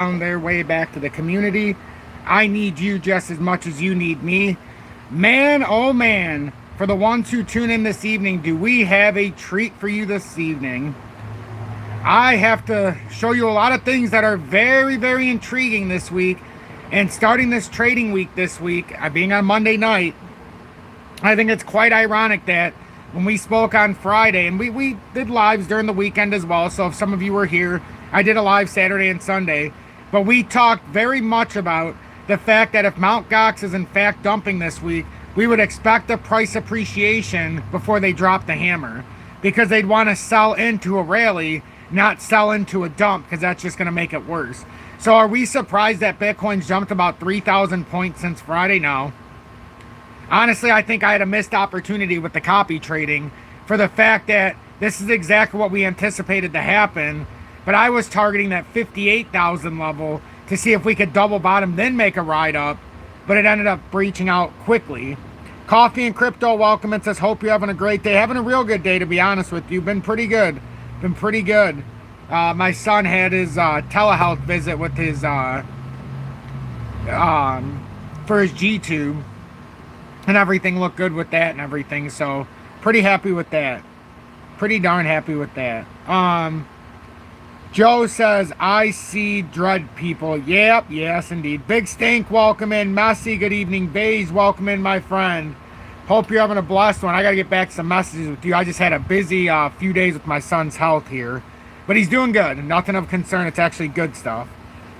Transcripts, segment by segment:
found their way back to the community. I need you just as much as you need me. Man, oh man, for the ones who tune in this evening, do we have a treat for you this evening. I have to show you a lot of things that are very, very intriguing this week. And starting this trading week this week, being on Monday night, I think it's quite ironic that when we spoke on Friday, and we did lives during the weekend as well, so if some of you were here, I did a live Saturday and Sunday, but we talked very much about the fact that if Mt. Gox is in fact dumping this week, we would expect a price appreciation before they drop the hammer, because they'd want to sell into a rally, not sell into a dump, because that's just going to make it worse. So are we surprised that Bitcoin's jumped about 3,000 points since Friday now? Honestly, I think I had a missed opportunity with the copy trading for the fact that this is exactly what we anticipated to happen, but I was targeting that 58,000 level to see if we could double bottom, then make a ride up, but it ended up breaching out quickly. Coffee and Crypto, welcome. It says, hope you're having a great day. Having a real good day, to be honest with you. Been pretty good. Been pretty good. My son had his telehealth visit with his for his G-tube, and everything looked good with that and everything, so pretty happy with that. Pretty darn happy with that. Joe says, I see dread people. Yep, yes indeed. Big Stink, welcome in. Messy, good evening. Bays, welcome in, my friend. Hope you're having a blessed one. I gotta get back some messages with you. I just had a busy few days with my son's health here, but he's doing good. Nothing of concern. It's actually good stuff.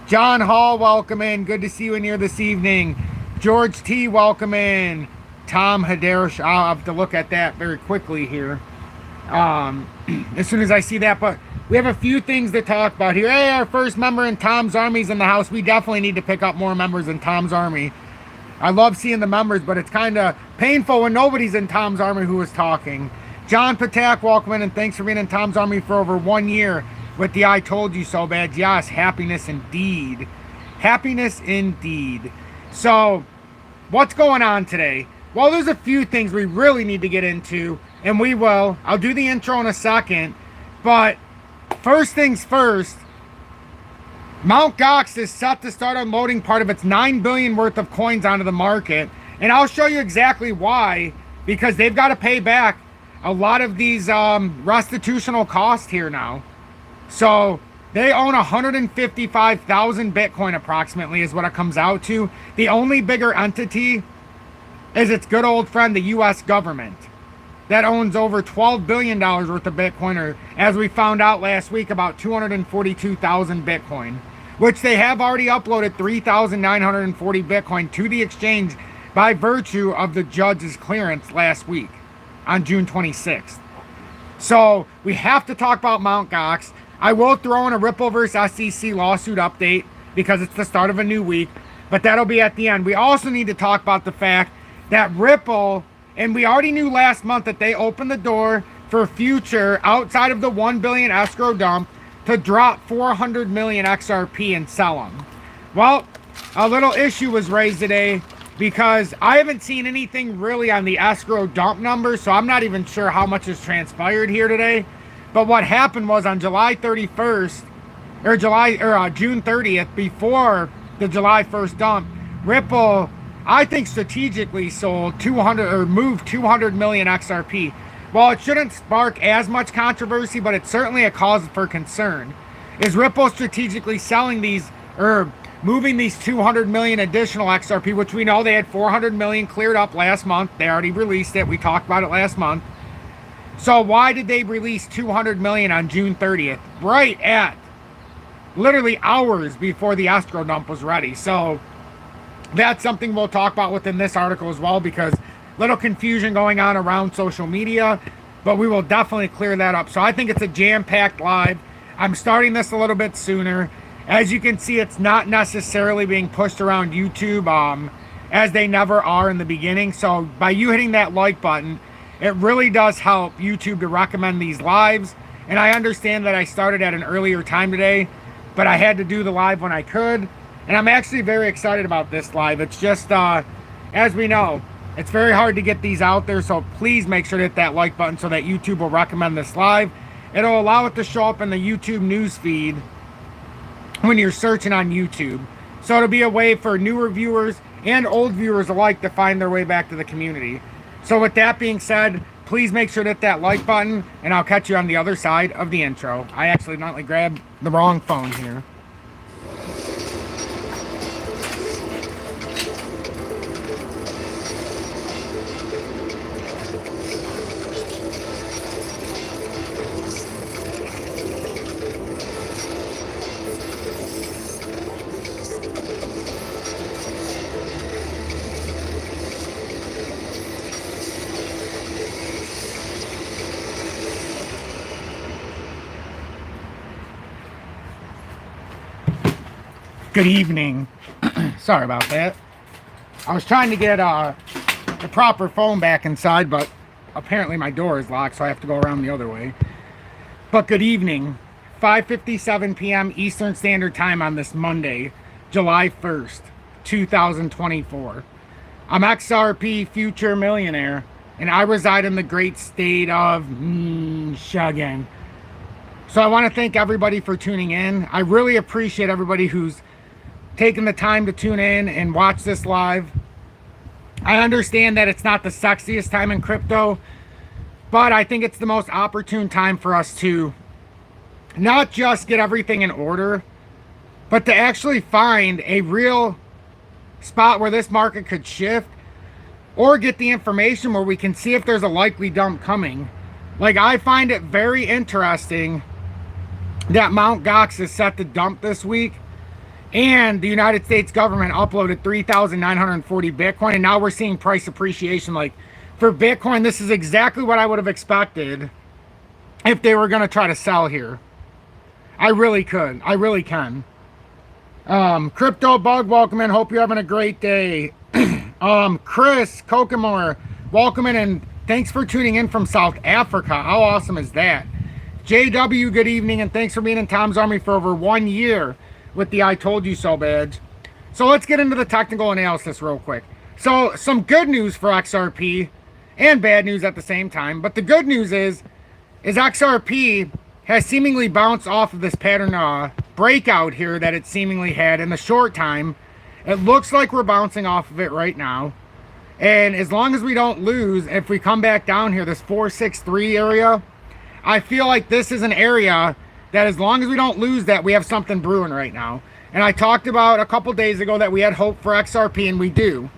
John Hall, welcome in. Good to see you in here this evening. George T, welcome in. Tom Hadarish, I'll have to look at that very quickly here as soon as I see that, but we have a few things to talk about here. Hey, our first member in Tom's Army's in the house. We definitely need to pick up more members in Tom's Army. I love seeing the members, but it's kind of painful when nobody's in Tom's Army who is talking. John Patak, welcome in, and thanks for being in Tom's Army for over 1 year with the I told you so bad. Yes, happiness indeed. Happiness indeed. So, what's going on today? Well, there's a few things we really need to get into, and we will. I'll do the intro in a second, but first things first, Mt. Gox is set to start unloading part of its $9 billion worth of coins onto the market, and I'll show you exactly why, because they've got to pay back a lot of these restitutional costs here now. So they own 155,000 Bitcoin approximately is what it comes out to. The only bigger entity is its good old friend, the U.S. government, that owns over $12 billion worth of Bitcoin, or as we found out last week, about 242,000 Bitcoin, which they have already uploaded 3,940 Bitcoin to the exchange by virtue of the judge's clearance last week on June 26th. So we have to talk about Mt. Gox. I will throw in a Ripple versus SEC lawsuit update because it's the start of a new week, but that'll be at the end. We also need to talk about the fact that Ripple, and we already knew last month that they opened the door for future, outside of the 1 billion escrow dump, to drop 400 million XRP and sell them. Well, a little issue was raised today because I haven't seen anything really on the escrow dump numbers, so I'm not even sure how much has transpired here today. But what happened was on July 31st, or June 30th, before the July 1st dump, Ripple, I think, strategically sold 200 or moved 200 million XRP. Well, it shouldn't spark as much controversy, but it's certainly a cause for concern. Is Ripple strategically selling these, or moving these 200 million additional XRP, which we know they had 400 million cleared up last month. They already released it. We talked about it last month. So why did they release 200 million on June 30th? Right at literally hours before the escrow dump was ready. So that's something we'll talk about within this article as well, because little confusion going on around social media, but we will definitely clear that up. So I think it's a jam-packed live. I'm starting this a little bit sooner. As you can see, it's not necessarily being pushed around YouTube as they never are in the beginning. So by you hitting that like button, it really does help YouTube to recommend these lives. And I understand that I started at an earlier time today, but I had to do the live when I could. And I'm actually very excited about this live. It's just, as we know, it's very hard to get these out there. So please make sure to hit that like button so that YouTube will recommend this live. It'll allow it to show up in the YouTube news feed when you're searching on YouTube. So it'll be a way for newer viewers and old viewers alike to find their way back to the community. So with that being said, please make sure to hit that like button, and I'll catch you on the other side of the intro. I accidentally grabbed the wrong phone here. Good evening. Sorry about that. I was trying to get the proper phone back inside, but apparently my door is locked, so I have to go around the other way. But good evening. 5:57 p.m. Eastern Standard Time on this Monday, July 1st, 2024. I'm XRP Future Millionaire, and I reside in the great state of Michigan. So I want to thank everybody for tuning in. I really appreciate everybody who's taking the time to tune in and watch this live. I understand that it's not the sexiest time in crypto, but I think it's the most opportune time for us to not just get everything in order, but to actually find a real spot where this market could shift, or get the information where we can see if there's a likely dump coming. Like, I find it very interesting that Mt. Gox is set to dump this week, and the United States government uploaded 3,940 Bitcoin, and now we're seeing price appreciation. Like, for Bitcoin, this is exactly what I would have expected if they were going to try to sell here. I really could. I really can. Crypto Bug, welcome in. Hope you're having a great day. Chris Kokomore, welcome in, and thanks for tuning in from South Africa. How awesome is that? JW, good evening, and thanks for being in Tom's Army for over 1 year with the I told you so badge. So let's get into the technical analysis real quick. So some good news for XRP and bad news at the same time. But the good news is XRP has seemingly bounced off of this pattern breakout here that it seemingly had in the short time. It looks like we're bouncing off of it right now. And as long as we don't lose, if we come back down here, this 463 area, I feel like this is an area that as long as we don't lose that, we have something brewing right now. And I talked about a couple days ago that we had hope for XRP, and we do.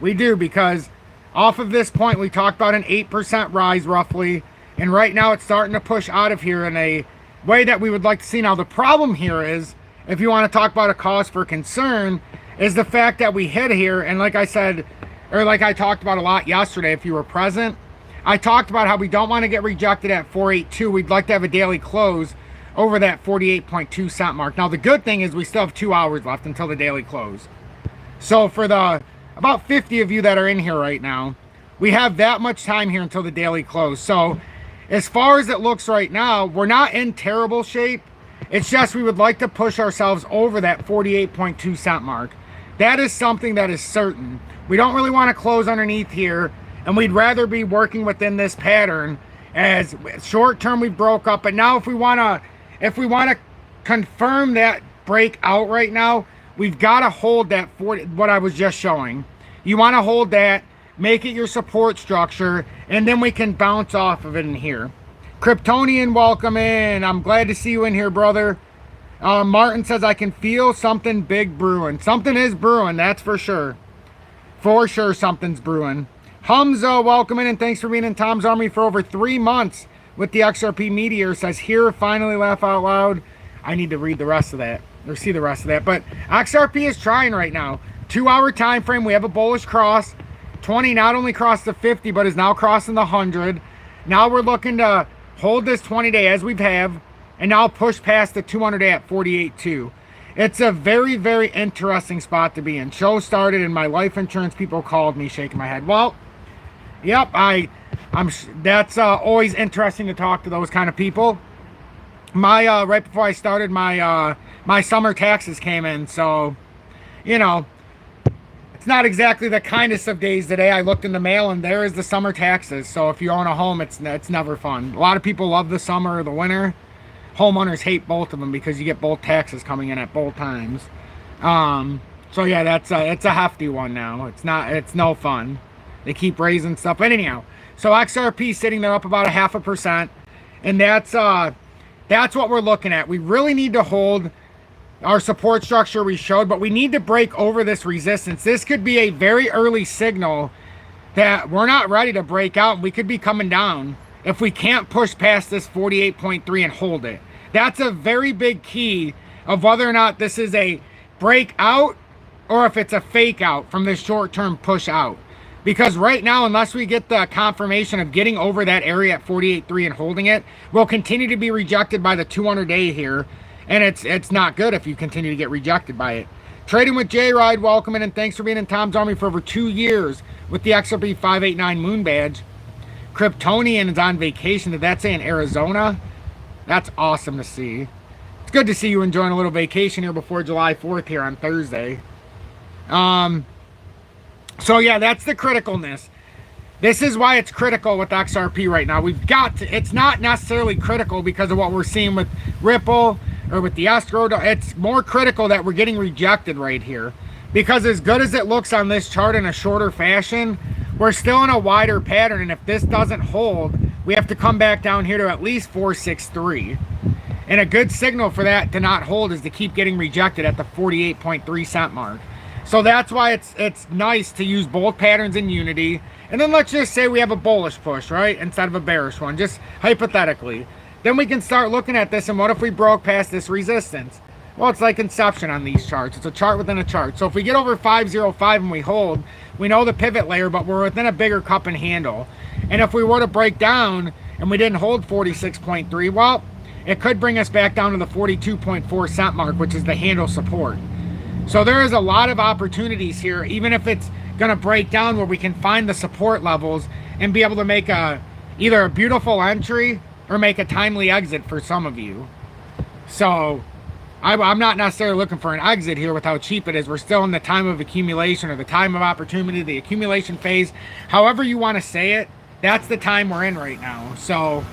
We do, because off of this point, we talked about an 8% rise roughly. And right now it's starting to push out of here in a way that we would like to see. Now, the problem here is, if you want to talk about a cause for concern, is the fact that we hit here. And like I said, or like I talked about a lot yesterday, if you were present, I talked about how we don't want to get rejected at 482. We'd like to have a daily close over that 48.2 cent mark. Now, the good thing is we still have 2 hours left until the daily close. So for the about 50 of you that are in here right now, we have that much time here until the daily close. So as far as it looks right now, we're not in terrible shape. It's just we would like to push ourselves over that 48.2 cent mark. That is something that is certain. We don't really want to close underneath here, and we'd rather be working within this pattern. As short term we broke up, but now if we want to confirm that breakout right now, we've got to hold that 40, what I was just showing. You want to hold that, make it your support structure, and then we can bounce off of it in here. Kryptonian, welcome in. I'm glad to see you in here, brother. Martin says, I can feel something big brewing. Something is brewing, that's for sure. For sure something's brewing. Hamza, welcome in, and thanks for being in Tom's Army for over 3 months with the XRP Meteor. Says, here, finally laugh out loud. I need to read the rest of that, or see the rest of that. But XRP is trying right now. 2 hour time frame, we have a bullish cross. 20 not only crossed the 50, but is now crossing the 100. Now we're looking to hold this 20-day as we have, and now push past the 200-day at 48.2. It's a very, very interesting spot to be in. Show started, and my life insurance people called me, shaking my head. Well, yep, that's always interesting to talk to those kind of people. My right before I started, my summer taxes came in, so you know, it's not exactly the kindest of days today. I looked in the mail, and there is the summer taxes. So if you own a home, it's never fun. A lot of people love the summer or the winter. homeowners hate both of them because you get both taxes coming in at both times. So yeah, it's a hefty one now. It's no fun. They keep raising stuff. But anyhow, so XRP sitting there up about 0.5%, and that's what we're looking at. We really need to hold our support structure we showed, but we need to break over this resistance. This could be a very early signal that we're not ready to break out. We could be coming down if we can't push past this 48.3 and hold it. That's a very big key of whether or not this is a breakout or if it's a fake out from this short-term push out. Because right now, unless we get the confirmation of getting over that area at 48.3 and holding it, we'll continue to be rejected by the 200-day here. And it's not good if you continue to get rejected by it. Trading with J-Ride, welcome in, and thanks for being in Tom's Army for over 2 years with the XRP 589 Moon Badge. Kryptonian is on vacation. Did that say in Arizona? That's awesome to see. It's good to see you enjoying a little vacation here before July 4th here on Thursday. So yeah, that's the criticalness. This is why it's critical with XRP right now. We've got to, it's not necessarily critical because of what we're seeing with Ripple or with the escrow. It's more critical that we're getting rejected right here. Because as good as it looks on this chart in a shorter fashion, we're still in a wider pattern. And if this doesn't hold, we have to come back down here to at least 463. And a good signal for that to not hold is to keep getting rejected at the 48.3 cent mark. So that's why it's nice to use both patterns in unity. And then let's just say we have a bullish push, right? Instead of a bearish one, just hypothetically. Then we can start looking at this, and what if we broke past this resistance? Well, it's like Inception on these charts. It's a chart within a chart. So if we get over 505 and we hold, we know the pivot layer, but we're within a bigger cup and handle. And if we were to break down and we didn't hold 46.3, well, it could bring us back down to the 42.4 cent mark, which is the handle support. So there is a lot of opportunities here, even if it's going to break down, where we can find the support levels and be able to make either a beautiful entry or make a timely exit for some of you. So I'm not necessarily looking for an exit here with how cheap it is. We're still in the time of accumulation, or the time of opportunity, the accumulation phase. However you want to say it, that's the time we're in right now. So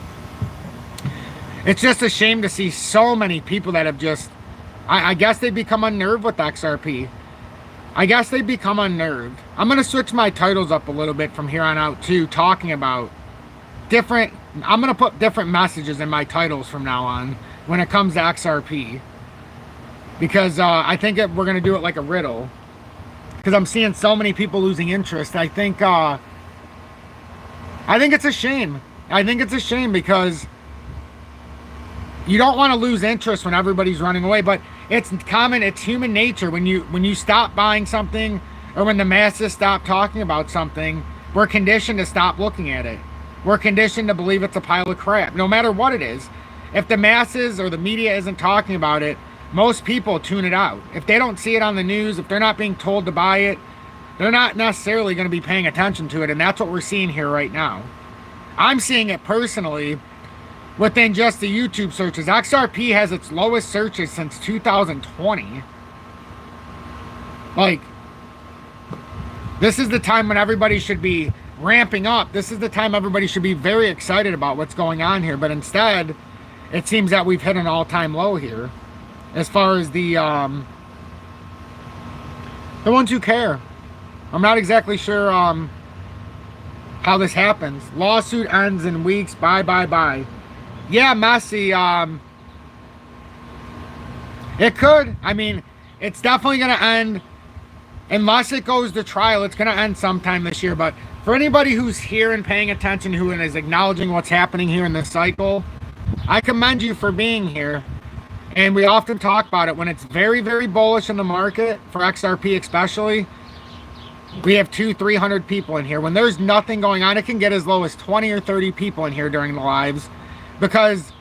it's just a shame to see so many people that have just, I guess they become unnerved with XRP. I guess they become unnerved. I'm going to switch my titles up a little bit from here on out too, talking about different, I'm going to put different messages in my titles from now on when it comes to XRP. Because I think we're going to do it like a riddle. Because I'm seeing so many people losing interest. I think it's a shame. I think it's a shame because you don't want to lose interest when everybody's running away. But it's common, it's human nature. When you stop buying something, or when the masses stop talking about something, we're conditioned to stop looking at it. We're conditioned to believe it's a pile of crap, no matter what it is. If the masses or the media isn't talking about it, most people tune it out. If they don't see it on the news, if they're not being told to buy it, they're not necessarily going to be paying attention to it. And that's what we're seeing here right now. I'm seeing it personally within just the YouTube searches. XRP has its lowest searches since 2020. Like, this is the time when everybody should be ramping up. This is the time everybody should be very excited about what's going on here. But instead, it seems that we've hit an all-time low here. As far as the ones who care. I'm not exactly sure how this happens. Lawsuit ends in weeks. Bye. Yeah, messy. It could. I mean, it's definitely going to end. Unless it goes to trial, it's going to end sometime this year. But for anybody who's here and paying attention, who is acknowledging what's happening here in this cycle, I commend you for being here. And we often talk about it when it's very, very bullish in the market, for XRP especially. We have 200-300 people in here. When there's nothing going on, it can get as low as 20 or 30 people in here during the lives, because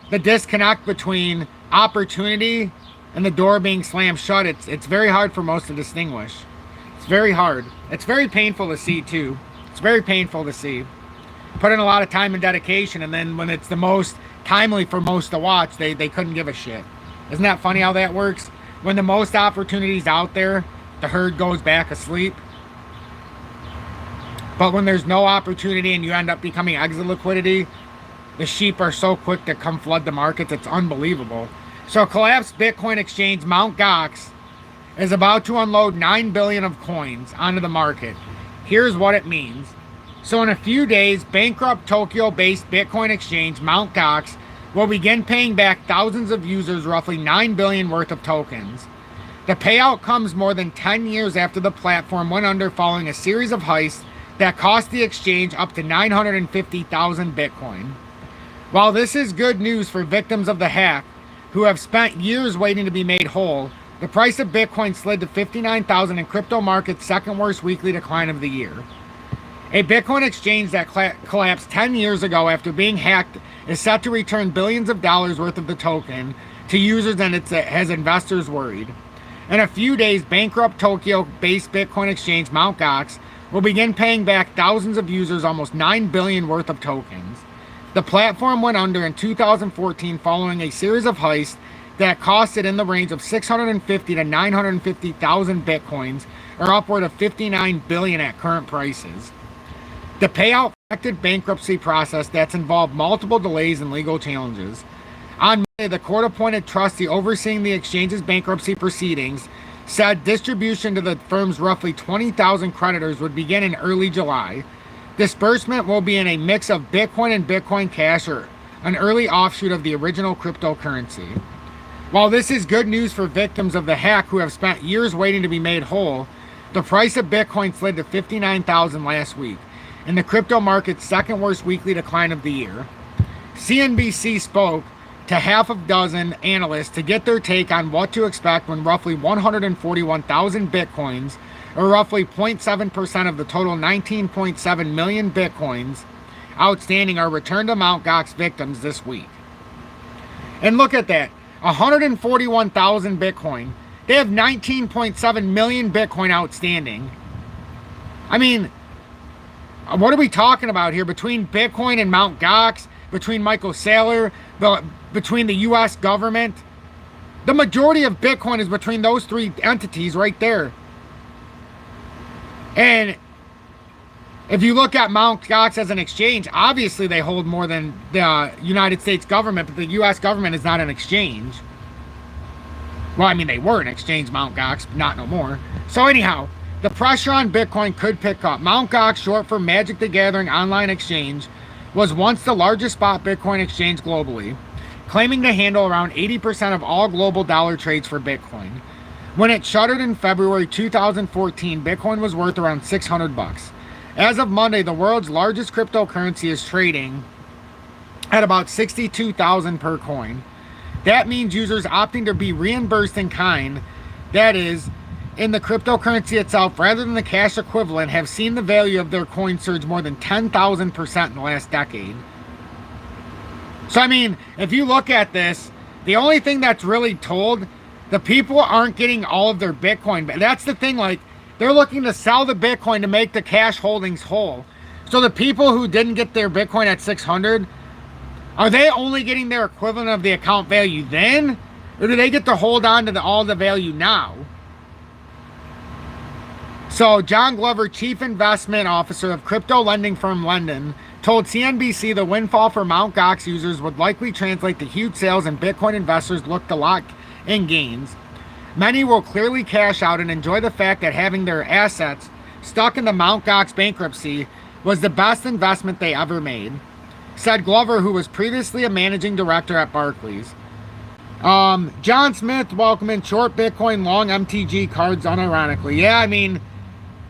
the disconnect between opportunity and the door being slammed shut, it's very hard for most to distinguish. It's very hard. It's very painful to see too. It's very painful to see. Put in a lot of time and dedication, and then when it's the most timely for most to watch, they couldn't give a shit. Isn't that funny how that works? When the most opportunities out there, the herd goes back asleep. But when there's no opportunity and you end up becoming exit liquidity, the sheep are so quick to come flood the markets. It's unbelievable. So collapsed Bitcoin exchange Mt. Gox is about to unload 9 billion of coins onto the market. Here's what it means. So in a few days, bankrupt Tokyo-based Bitcoin exchange Mt. Gox will begin paying back thousands of users roughly 9 billion worth of tokens. The payout comes more than 10 years after the platform went under following a series of heists that cost the exchange up to 950,000 Bitcoin. While this is good news for victims of the hack, who have spent years waiting to be made whole, the price of Bitcoin slid to 59,000 in crypto market's second worst weekly decline of the year. A Bitcoin exchange that collapsed 10 years ago after being hacked is set to return billions of dollars worth of the token to users, and it has investors worried. In a few days, bankrupt Tokyo-based Bitcoin exchange Mt. Gox will begin paying back thousands of users almost 9 billion worth of tokens. The platform went under in 2014 following a series of heists that costed in the range of 650 to 950,000 Bitcoins, or upward of 59 billion at current prices. The payout affected bankruptcy process that's involved multiple delays and legal challenges. On Monday, the court-appointed trustee overseeing the exchange's bankruptcy proceedings said distribution to the firm's roughly 20,000 creditors would begin in early July. Disbursement will be in a mix of Bitcoin and Bitcoin Cash, or an early offshoot of the original cryptocurrency. While this is good news for victims of the hack who have spent years waiting to be made whole, the price of Bitcoin slid to 59,000 last week, in the crypto market's second worst weekly decline of the year. CNBC spoke to half a dozen analysts to get their take on what to expect when roughly 141,000 Bitcoins, or roughly 0.7% of the total 19.7 million Bitcoins outstanding, are returned to Mt. Gox victims this week. And look at that, 141,000 Bitcoin. They have 19.7 million Bitcoin outstanding. I mean, what are we talking about here? Between Bitcoin and Mt. Gox, between Michael Saylor, between the U.S. government, the majority of Bitcoin is between those three entities right there. And if you look at Mt. Gox as an exchange, obviously they hold more than the United States government, but the U.S. government is not an exchange. Well, I mean, they were an exchange, Mt. Gox, not no more. So anyhow, the pressure on Bitcoin could pick up. Mt. Gox, short for Magic the Gathering Online Exchange, was once the largest spot Bitcoin exchange globally, claiming to handle around 80% of all global dollar trades for Bitcoin. When it shuttered in February 2014, Bitcoin was worth around 600 bucks. As of Monday, the world's largest cryptocurrency is trading at about 62,000 per coin. That means users opting to be reimbursed in kind, that is, in the cryptocurrency itself rather than the cash equivalent, have seen the value of their coin surge more than 10,000% in the last decade. So I mean, if you look at this, the only thing that's really told, the people aren't getting all of their Bitcoin back. That's the thing, like, they're looking to sell the Bitcoin to make the cash holdings whole. So the people who didn't get their Bitcoin at 600, are they only getting their equivalent of the account value then? Or do they get to hold on to all the value now? So John Glover, Chief Investment Officer of crypto lending firm Lendon, told CNBC the windfall for Mt. Gox users would likely translate to huge sales, and Bitcoin investors look to lock in gains. Many will clearly cash out and enjoy the fact that having their assets stuck in the Mt. Gox bankruptcy was the best investment they ever made, said Glover, who was previously a managing director at Barclays. John Smith, welcome in. Short Bitcoin, long MTG cards unironically. Yeah, I mean,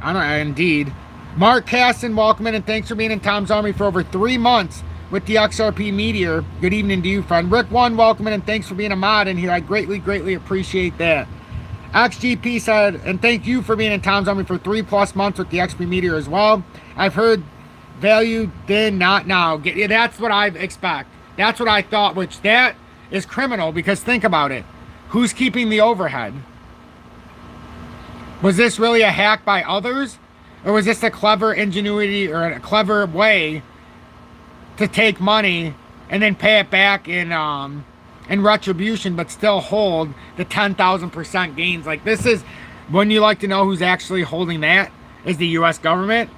indeed. Mark Caston, welcome in, and thanks for being in Tom's Army for over 3 months with the XRP Meteor. Good evening to you, friend. Rick One, welcome in, and thanks for being a mod in here. I greatly appreciate that. XGP said, and thank you for being in Tom's Army for 3+ months with the XP Meteor as well. I've heard value then, not now. That's what I expect. That's what I thought, which that is criminal, because think about it. Who's keeping the overhead? Was this really a hack by others? Or was this a clever ingenuity or a clever way to take money and then pay it back in retribution, but still hold the 10,000% gains? Like, this is, wouldn't you like to know who's actually holding that? Is the U.S. government?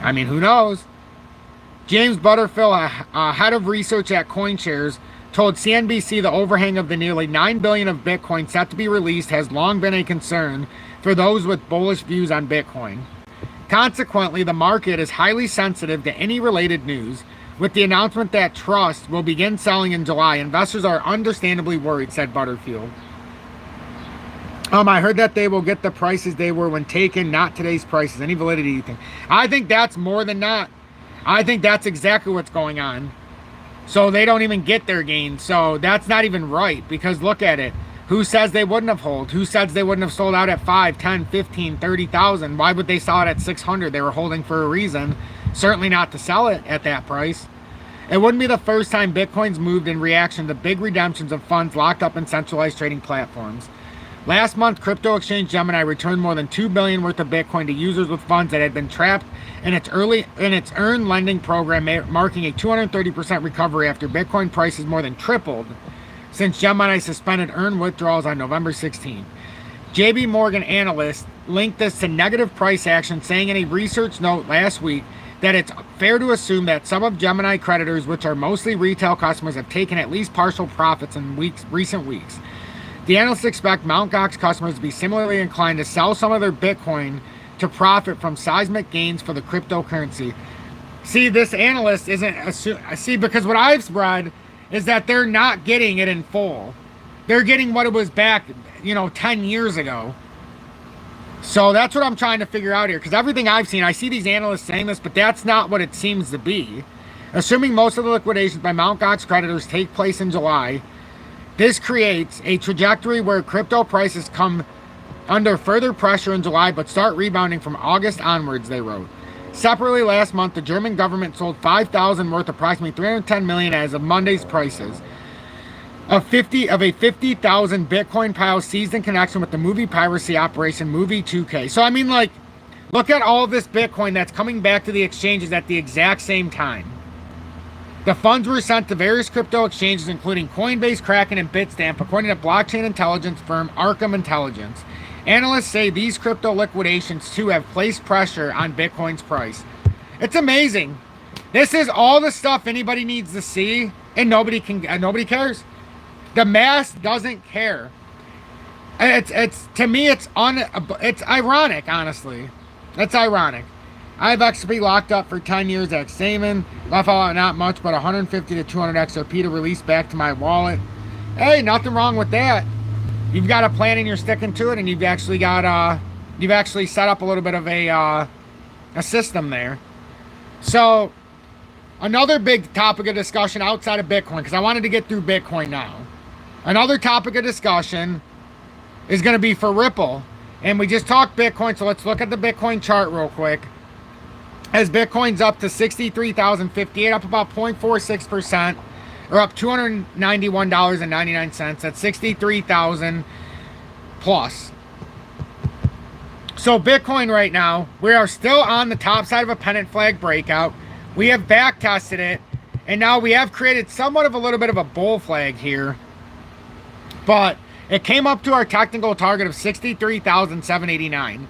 I mean, who knows? James Butterfield, head of research at CoinShares, told CNBC the overhang of the nearly $9 billion of Bitcoin set to be released has long been a concern for those with bullish views on Bitcoin. Consequently, the market is highly sensitive to any related news. With the announcement that Trust will begin selling in July, investors are understandably worried, said Butterfield. I heard that they will get the prices they were when taken, not today's prices. Any validity, you think? I think that's more than not. I think that's exactly what's going on. So they don't even get their gains. So that's not even right, because look at it. Who says they wouldn't have held? Who says they wouldn't have sold out at 5, 10, 15, 30,000? Why would they sell it at 600? They were holding for a reason. Certainly not to sell it at that price. It wouldn't be the first time Bitcoin's moved in reaction to big redemptions of funds locked up in centralized trading platforms. Last month, crypto exchange Gemini returned more than $2 billion worth of Bitcoin to users with funds that had been trapped in its earned lending program, marking a 230% recovery after Bitcoin prices more than tripled since Gemini suspended earned withdrawals on November 16. JP Morgan analysts linked this to negative price action, saying in a research note last week that it's fair to assume that some of Gemini creditors, which are mostly retail customers, have taken at least partial profits in recent weeks. The analysts expect Mt. Gox customers to be similarly inclined to sell some of their Bitcoin to profit from seismic gains for the cryptocurrency. See, this analyst isn't because what I've read is that they're not getting it in full. They're getting what it was back, 10 years ago. So that's what I'm trying to figure out here, because everything I've seen, I see these analysts saying this, but that's not what it seems to be. Assuming most of the liquidations by Mt. Gox creditors take place in July, this creates a trajectory where crypto prices come under further pressure in July but start rebounding from August onwards, they wrote. Separately, last month, the German government sold 5,000 worth approximately 310 million as of Monday's prices. Of a 50,000 Bitcoin pile seized in connection with the movie piracy operation Movie 2K. So, look at all this Bitcoin that's coming back to the exchanges at the exact same time. The funds were sent to various crypto exchanges, including Coinbase, Kraken, and Bitstamp, according to blockchain intelligence firm Arkham Intelligence. Analysts say these crypto liquidations, too, have placed pressure on Bitcoin's price. It's amazing. This is all the stuff anybody needs to see, and nobody cares. The mass doesn't care. To me, it's ironic, honestly. It's ironic. I have XRP locked up for 10 years at Saman. Left out not much, but 150 to 200 XRP to release back to my wallet. Hey, nothing wrong with that. You've got a plan and you're sticking to it, and you've actually set up a little bit of a system there. So, another big topic of discussion outside of Bitcoin, because I wanted to get through Bitcoin now. Another topic of discussion is going to be for Ripple. And we just talked Bitcoin, so let's look at the Bitcoin chart real quick. As Bitcoin's up to 63,058, up about 0.46%, or up $291.99 at 63,000 plus. So Bitcoin right now, we are still on the top side of a pennant flag breakout. We have back tested it, and now we have created somewhat of a little bit of a bull flag here. But it came up to our technical target of 63,789.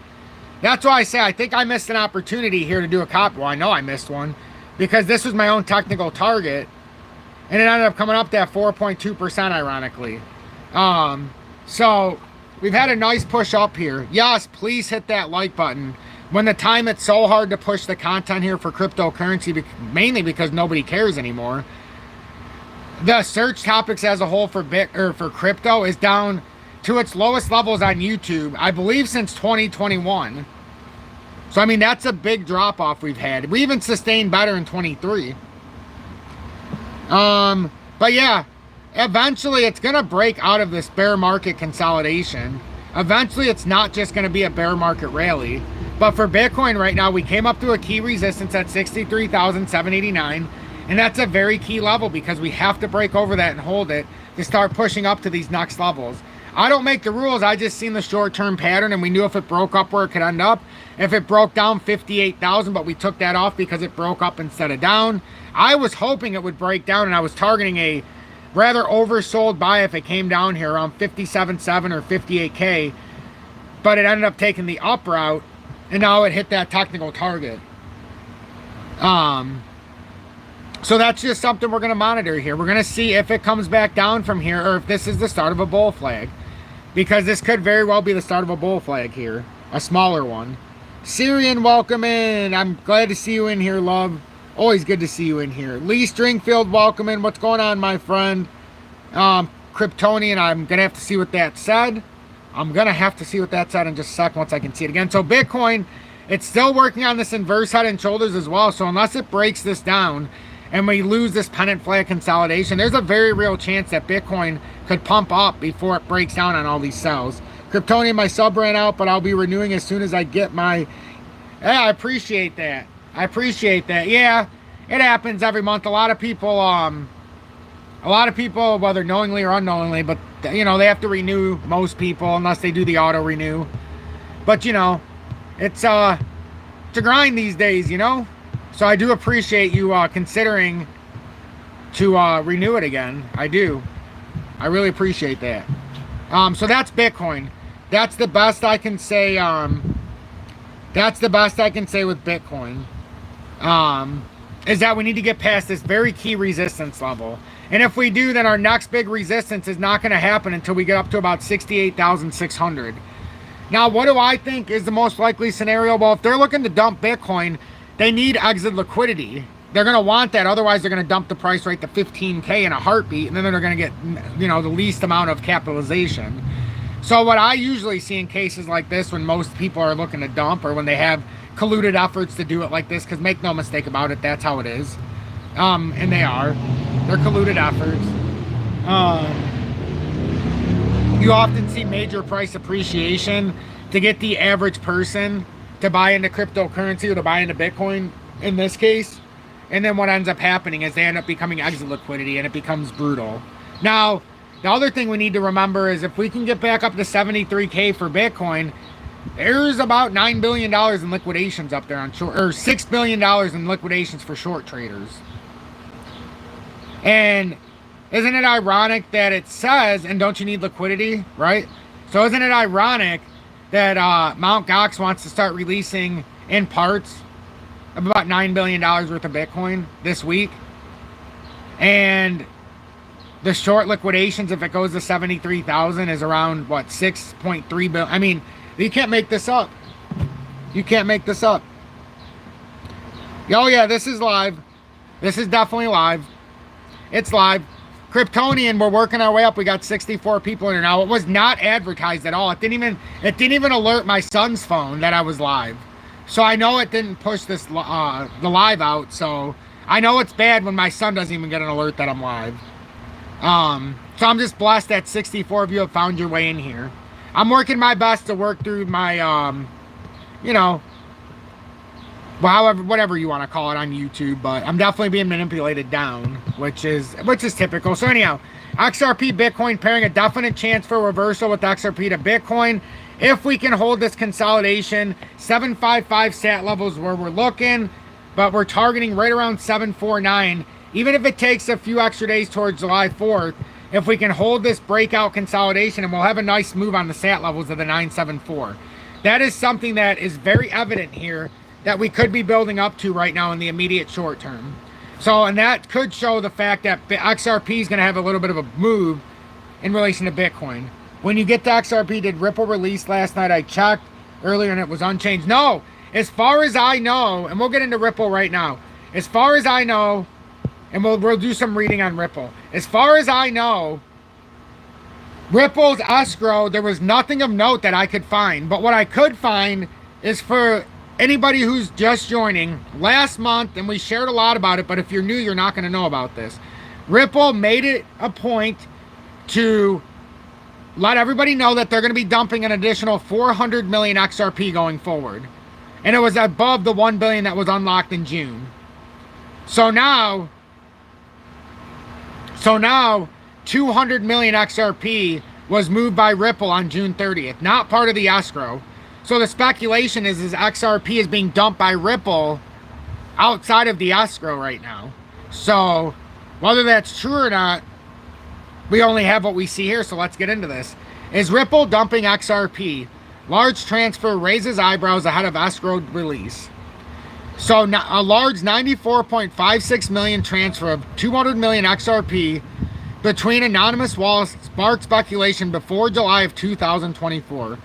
That's why I say I think I missed an opportunity here to do a copy. Well, I know I missed one, because this was my own technical target, and it ended up coming up to that 4.2%, ironically. So we've had a nice push up here. Yes, please hit that like button. When the time it's so hard to push the content here for cryptocurrency, mainly because nobody cares anymore. The search topics as a whole for crypto is down to its lowest levels on YouTube, I believe, since 2021. So, that's a big drop-off we've had. We even sustained better in 23. But yeah, eventually it's going to break out of this bear market consolidation. Eventually it's not just going to be a bear market rally. But for Bitcoin right now, we came up to a key resistance at 63,789. And that's a very key level, because we have to break over that and hold it to start pushing up to these next levels. I don't make the rules. I just seen the short-term pattern, and we knew if it broke up where it could end up. If it broke down 58,000, but we took that off because it broke up instead of down. I was hoping it would break down, and I was targeting a rather oversold buy if it came down here around 57.7 or 58K. But it ended up taking the up route, and now it hit that technical target. So that's just something we're going to monitor here. We're going to see if it comes back down from here or if this is the start of a bull flag. Because this could very well be the start of a bull flag here. A smaller one. Syrian, welcome in. I'm glad to see you in here, love. Always good to see you in here. Lee Stringfield, welcome in. What's going on, my friend? Kryptonian, I'm going to have to see what that said. I'm going to have to see what that said in just a second once I can see it again. So Bitcoin, it's still working on this inverse head and shoulders as well. So unless it breaks this down and we lose this pennant flag consolidation, there's a very real chance that Bitcoin could pump up before it breaks down on all these sells. Kryptonian, my sub ran out, but I'll be renewing as soon as I get my... Yeah, I appreciate that. I appreciate that. Yeah, it happens every month. A lot of people, whether knowingly or unknowingly, but, you know, they have to renew, most people, unless they do the auto renew. But, you know, it's a grind these days, you know? So I do appreciate you considering to renew it again. I do. I really appreciate that. So that's Bitcoin. That's the best I can say. That's the best I can say with Bitcoin. Is that we need to get past this very key resistance level. And if we do, then our next big resistance is not going to happen until we get up to about 68,600. Now, what do I think is the most likely scenario? Well, if they're looking to dump Bitcoin, they need exit liquidity. They're going to want that. Otherwise, they're going to dump the price right to 15K in a heartbeat. And then they're going to get, you know, the least amount of capitalization. So what I usually see in cases like this, when most people are looking to dump, or when they have colluded efforts to do it like this, because make no mistake about it, that's how it is. And they are. They're colluded efforts. You often see major price appreciation to get the average person to buy into cryptocurrency or to buy into Bitcoin in this case. And then what ends up happening is they end up becoming exit liquidity and it becomes brutal. Now, the other thing we need to remember is if we can get back up to 73K for Bitcoin, there's about $9 billion in liquidations up there on short, or $6 billion in liquidations for short traders. And isn't it ironic that it says, and don't you need liquidity, right? So isn't it ironic that Mt. Gox wants to start releasing in parts about $9 billion worth of Bitcoin this week? And the short liquidations, if it goes to 73,000, is around, what, 6.3 billion? I mean, you can't make this up. You can't make this up. Oh, yeah, this is live. This is definitely live. It's live. Kryptonian, we're working our way up. We got 64 people in here now. It was not advertised at all. It didn't even alert my son's phone that I was live. So I know it didn't push this the live out. So I know it's bad when my son doesn't even get an alert that I'm live. So I'm just blessed that 64 of you have found your way in here. I'm working my best to work through my, you know, well, however, whatever you want to call it on YouTube, but I'm definitely being manipulated down, which is typical. So anyhow, XRP Bitcoin pairing, a definite chance for reversal with XRP to Bitcoin. If we can hold this consolidation, 755 sat levels where we're looking, but we're targeting right around 749. Even if it takes a few extra days towards July 4th, if we can hold this breakout consolidation, and we'll have a nice move on the sat levels of the 974. That is something that is very evident here that we could be building up to right now in the immediate short term. So, and that could show the fact that XRP is going to have a little bit of a move in relation to Bitcoin. When you get to XRP, did Ripple release last night? I checked earlier and it was unchanged. No, as far as I know, and we'll get into Ripple right now. As far as I know, and we'll do some reading on Ripple. As far as I know, Ripple's escrow, there was nothing of note that I could find. But what I could find is for anybody who's just joining, last month, and we shared a lot about it, but if you're new, you're not going to know about this. Ripple made it a point to let everybody know that they're going to be dumping an additional 400 million XRP going forward. And it was above the 1 billion that was unlocked in June. So now 200 million XRP was moved by Ripple on June 30th, not part of the escrow. So the speculation is XRP is being dumped by Ripple outside of the escrow right now. So whether that's true or not, we only have what we see here, so let's get into this. Is Ripple dumping XRP? Large transfer raises eyebrows ahead of escrow release. So a large 94.56 million transfer of 200 million XRP between anonymous wallets sparked speculation before July of 2024.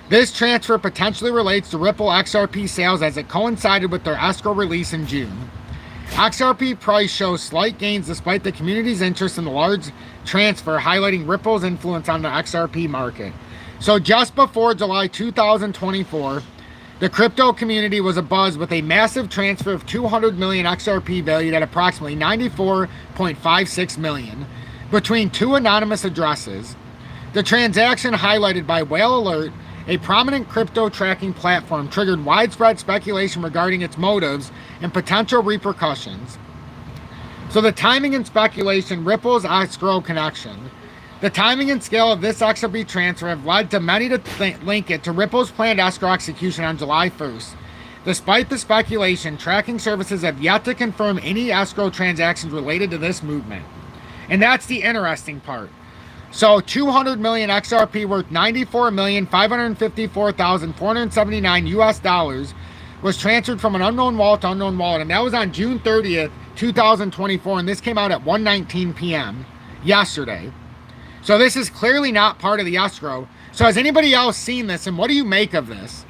This transfer potentially relates to Ripple XRP sales as it coincided with their escrow release in June. XRP price shows slight gains despite the community's interest in the large transfer, highlighting Ripple's influence on the XRP market. So just before July 2024, the crypto community was abuzz with a massive transfer of 200 million XRP valued at approximately 94.56 million between two anonymous addresses. The transaction, highlighted by Whale Alert, a prominent crypto tracking platform, triggered widespread speculation regarding its motives and potential repercussions. So the timing and speculation, Ripple's escrow connection. The timing and scale of this XRP transfer have led to many to link it to Ripple's planned escrow execution on July 1st. Despite the speculation, tracking services have yet to confirm any escrow transactions related to this movement. And that's the interesting part. So 200 million XRP worth 94,554,479 US dollars was transferred from an unknown wallet to unknown wallet, and that was on June 30th, 2024, and this came out at 1:19 p.m. yesterday. So this is clearly not part of the escrow. So has anybody else seen this, and what do you make of this?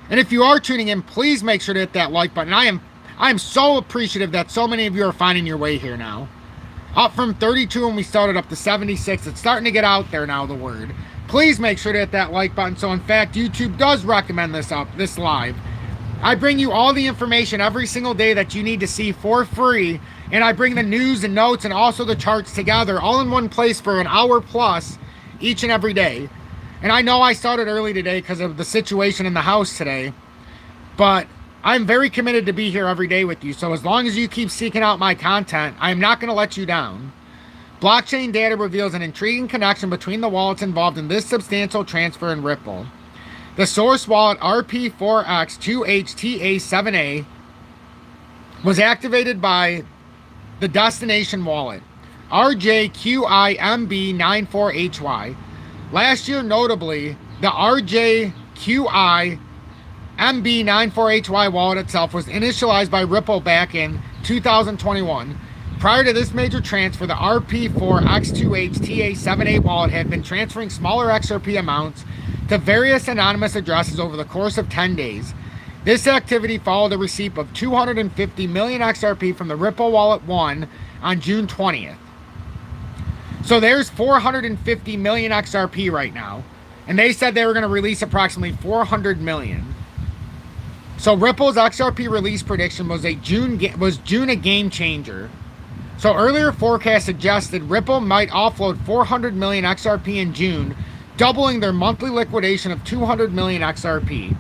And if you are tuning in, please make sure to hit that like button. I am so appreciative that so many of you are finding your way here now. Up from 32 when we started, up to 76. It's starting to get out there now, the word. Please make sure to hit that like button. So in fact, YouTube does recommend this live. I bring you all the information every single day that you need to see for free. And I bring the news and notes and also the charts together all in one place for an hour plus each and every day. And I know I started early today because of the situation in the house today, but I'm very committed to be here every day with you. So as long as you keep seeking out my content, I am not going to let you down. Blockchain data reveals an intriguing connection between the wallets involved in this substantial transfer in Ripple. The source wallet RP4X2HTA7A was activated by the destination wallet RJQIMB94HY. Last year, notably, the RJQIMB94HY wallet itself was initialized by Ripple back in 2021. Prior to this major transfer, the RP4X2HTA7A wallet had been transferring smaller XRP amounts to various anonymous addresses over the course of 10 days. This activity followed a receipt of 250 million XRP from the Ripple Wallet 1 on June 20th. So there's 450 million XRP right now. And they said they were going to release approximately 400 million. So Ripple's XRP release prediction was June a game changer. So earlier forecasts suggested Ripple might offload 400 million XRP in June, doubling their monthly liquidation of 200 million XRP.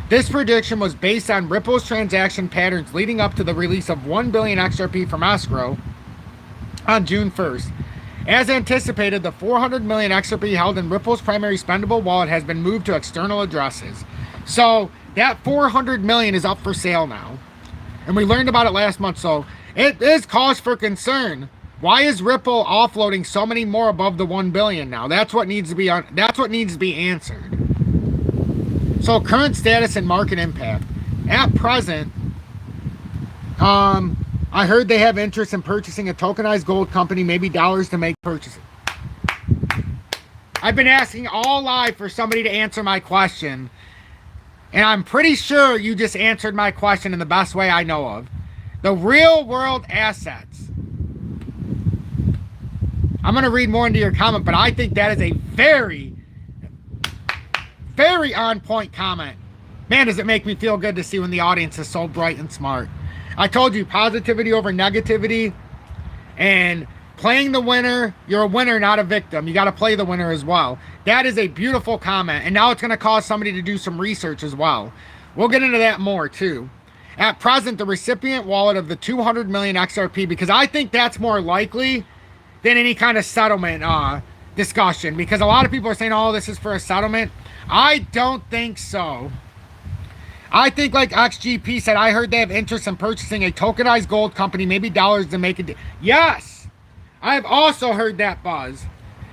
This prediction was based on Ripple's transaction patterns leading up to the release of 1 billion XRP from escrow on June 1st. As anticipated, the 400 million XRP held in Ripple's primary spendable wallet has been moved to external addresses. So that 400 million is up for sale now. And we learned about it last month, so it is cause for concern. Why is Ripple offloading so many more above the 1 billion now? That's what needs to be answered. So current status and market impact. At present, I heard they have interest in purchasing a tokenized gold company, maybe dollars to make purchases. I've been asking all live for somebody to answer my question, and I'm pretty sure you just answered my question in the best way I know of. The real world assets. I'm going to read more into your comment, but I think that is a very on point comment. Man, does it make me feel good to see when the audience is so bright and smart. I told you, positivity over negativity, and playing the winner. You're a winner, not a victim. You got to play the winner as well. That is a beautiful comment, and now it's going to cause somebody to do some research as well. We'll get into that more too. At present, the recipient wallet of the 200 million XRP, because I think that's more likely than any kind of settlement discussion, because a lot of people are saying, oh, this is for a settlement. I don't think so. I think, like XGP said, I heard they have interest in purchasing a tokenized gold company, maybe dollars to make it. Yes, I've also heard that buzz.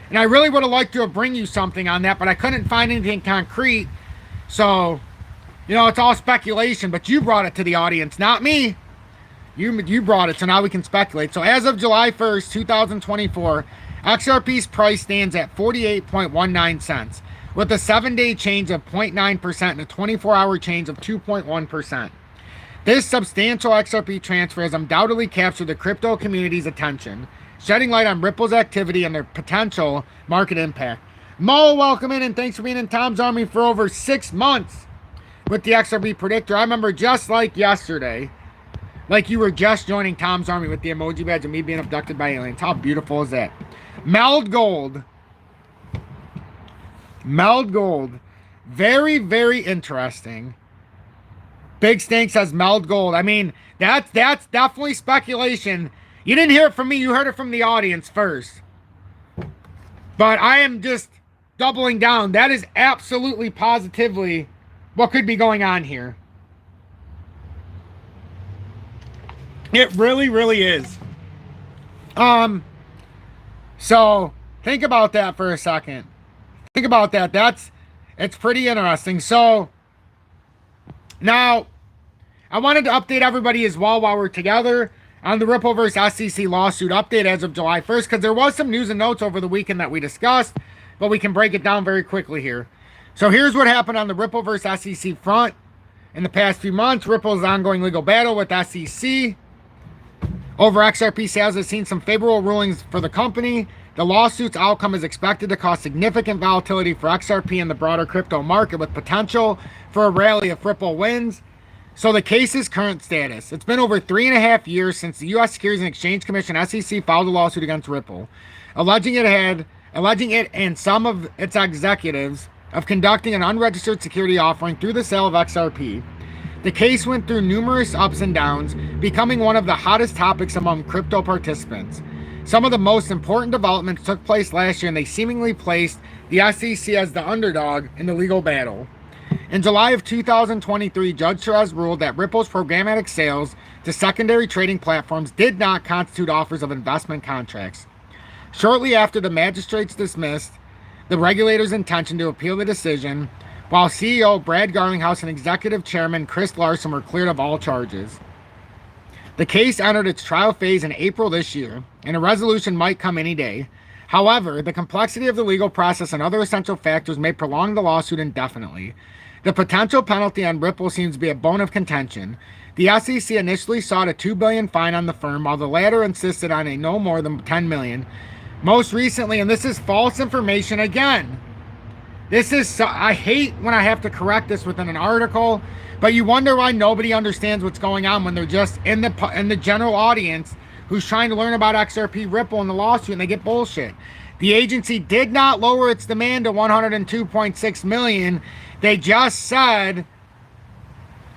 And I really would have liked to have bring you something on that, but I couldn't find anything concrete. So You know, it's all speculation, but you brought it to the audience, not me. You brought it, so now we can speculate. So as of July 1st, 2024, XRP's price stands at 48.19 cents, with a 7-day change of 0.9% and a 24-hour change of 2.1%. This substantial XRP transfer has undoubtedly captured the crypto community's attention, shedding light on Ripple's activity and their potential market impact. Mo, welcome in, and thanks for being in Tom's Army for over 6 months with the XRP Predictor. I remember just like yesterday, like you were just joining Tom's Army with the emoji badge and me being abducted by aliens. How beautiful is that? Meld Gold. Meld Gold. Very, very interesting. Big Stink says Meld Gold. I mean, that's definitely speculation. You didn't hear it from me. You heard it from the audience first. But I am just doubling down. That is absolutely positively what could be going on here. It really, really is. So think about that for a second. Think about that. It's pretty interesting. So now I wanted to update everybody as well while we're together on the Ripple vs. SEC lawsuit update as of July 1st, because there was some news and notes over the weekend that we discussed, but we can break it down very quickly here. So here's what happened on the Ripple vs. SEC front in the past few months. Ripple's ongoing legal battle with SEC over XRP sales has seen some favorable rulings for the company. The lawsuit's outcome is expected to cause significant volatility for XRP and the broader crypto market, with potential for a rally if Ripple wins. So the case's current status. It's been over 3.5 years since the U.S. Securities and Exchange Commission, SEC, filed a lawsuit against Ripple, alleging it and some of its executives of conducting an unregistered security offering through the sale of XRP. The case went through numerous ups and downs, becoming one of the hottest topics among crypto participants. Some of the most important developments took place last year, and they seemingly placed the SEC as the underdog in the legal battle. In July of 2023, Judge Therese ruled that Ripple's programmatic sales to secondary trading platforms did not constitute offers of investment contracts. Shortly after, the magistrates dismissed the regulator's intention to appeal the decision, while CEO Brad Garlinghouse and Executive Chairman Chris Larson were cleared of all charges. The case entered its trial phase in April this year, and a resolution might come any day. However, the complexity of the legal process and other essential factors may prolong the lawsuit indefinitely. The potential penalty on Ripple seems to be a bone of contention. The SEC initially sought a $2 billion fine on the firm, while the latter insisted on a no more than $10 million. Most recently, and this is false information again. I hate when I have to correct this within an article, but you wonder why nobody understands what's going on when they're just in the general audience who's trying to learn about XRP, Ripple, and the lawsuit, and they get bullshit. The agency did not lower its demand to $102.6 million. They just said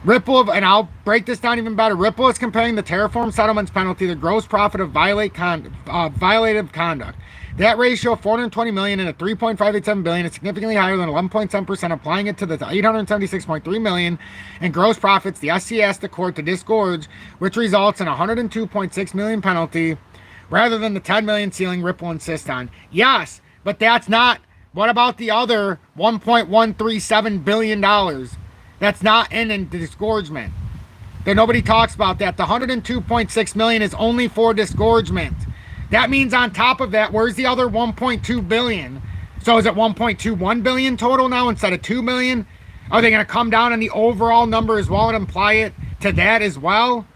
Ripple, and I'll break this down even better. Ripple is comparing the Terraform settlements penalty to gross profit of violative conduct. That ratio of $420 million and a $3.587 billion is significantly higher than 11.7%, applying it to the $876.3 million in gross profits. The SEC asked the court to disgorge, which results in a $102.6 million penalty rather than the $10 million ceiling Ripple insists on. Yes, but that's not. What about the other $1.137 billion that's not in the disgorgement? That nobody talks about that. The $102.6 million is only for disgorgement. That means on top of that, where's the other $1.2 billion? So is it $1.21 billion total now instead of $2 million? Are they going to come down on the overall number as well and apply it to that as well?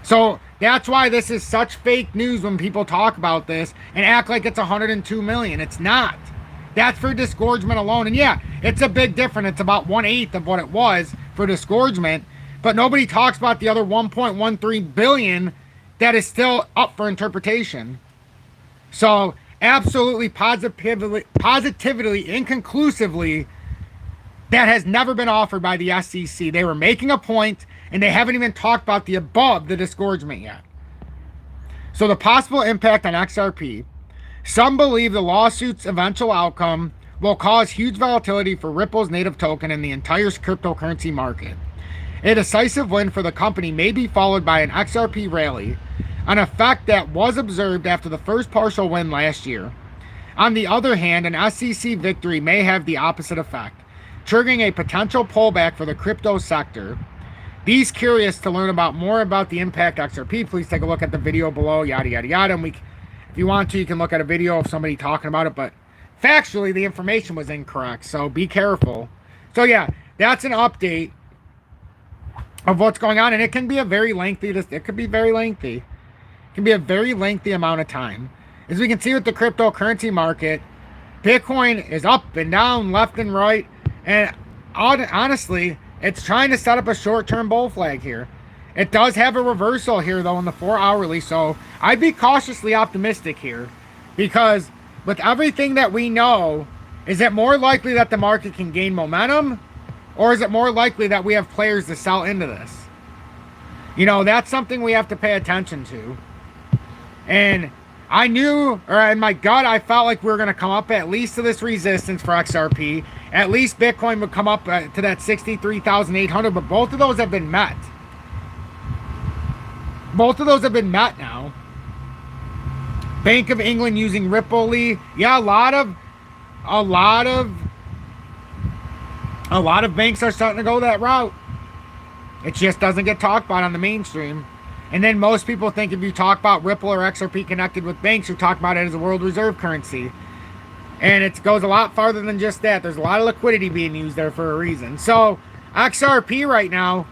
So that's why this is such fake news when people talk about this and act like it's $102 million. It's not. That's for disgorgement alone. And yeah, it's a big difference. It's about 1/8 of what it was for disgorgement. But nobody talks about the other $1.13 billion that is still up for interpretation. So absolutely positively, inconclusively, that has never been offered by the SEC. They were making a point, and they haven't even talked about the above the disgorgement yet. So the possible impact on XRP. Some believe the lawsuit's eventual outcome will cause huge volatility for Ripple's native token and the entire cryptocurrency market. A decisive win for the company may be followed by an XRP rally, an effect that was observed after the first partial win last year. On the other hand, an SEC victory may have the opposite effect. triggering a potential pullback for the crypto sector. These curious to learn about more about the impact XRP, please take a look at the video below, yada, yada, yada. And if you want to, you can look at a video of somebody talking about it, but factually, the information was incorrect, so be careful. So yeah, that's an update of what's going on, and it can be a very lengthy, it could be very lengthy. It can be a very lengthy amount of time. As we can see with the cryptocurrency market, Bitcoin is up and down, left and right, and honestly, it's trying to set up a short-term bull flag here. It does have a reversal here, though, in the 4-hourly, so I'd be cautiously optimistic here, because with everything that we know, is it more likely that the market can gain momentum, or is it more likely that we have players to sell into this? You know, that's something we have to pay attention to. And I knew, or in my gut, I felt like we were going to come up at least to this resistance for XRP. At least Bitcoin would come up to that 63,800, but both of those have been met. Both of those have been met now. Bank of England using Ripple. Yeah, a lot of banks are starting to go that route. It just doesn't get talked about on the mainstream. And then most people think if you talk about Ripple or XRP connected with banks, you're talking about it as a world reserve currency. And it goes a lot farther than just that. There's a lot of liquidity being used there for a reason. So XRP right now,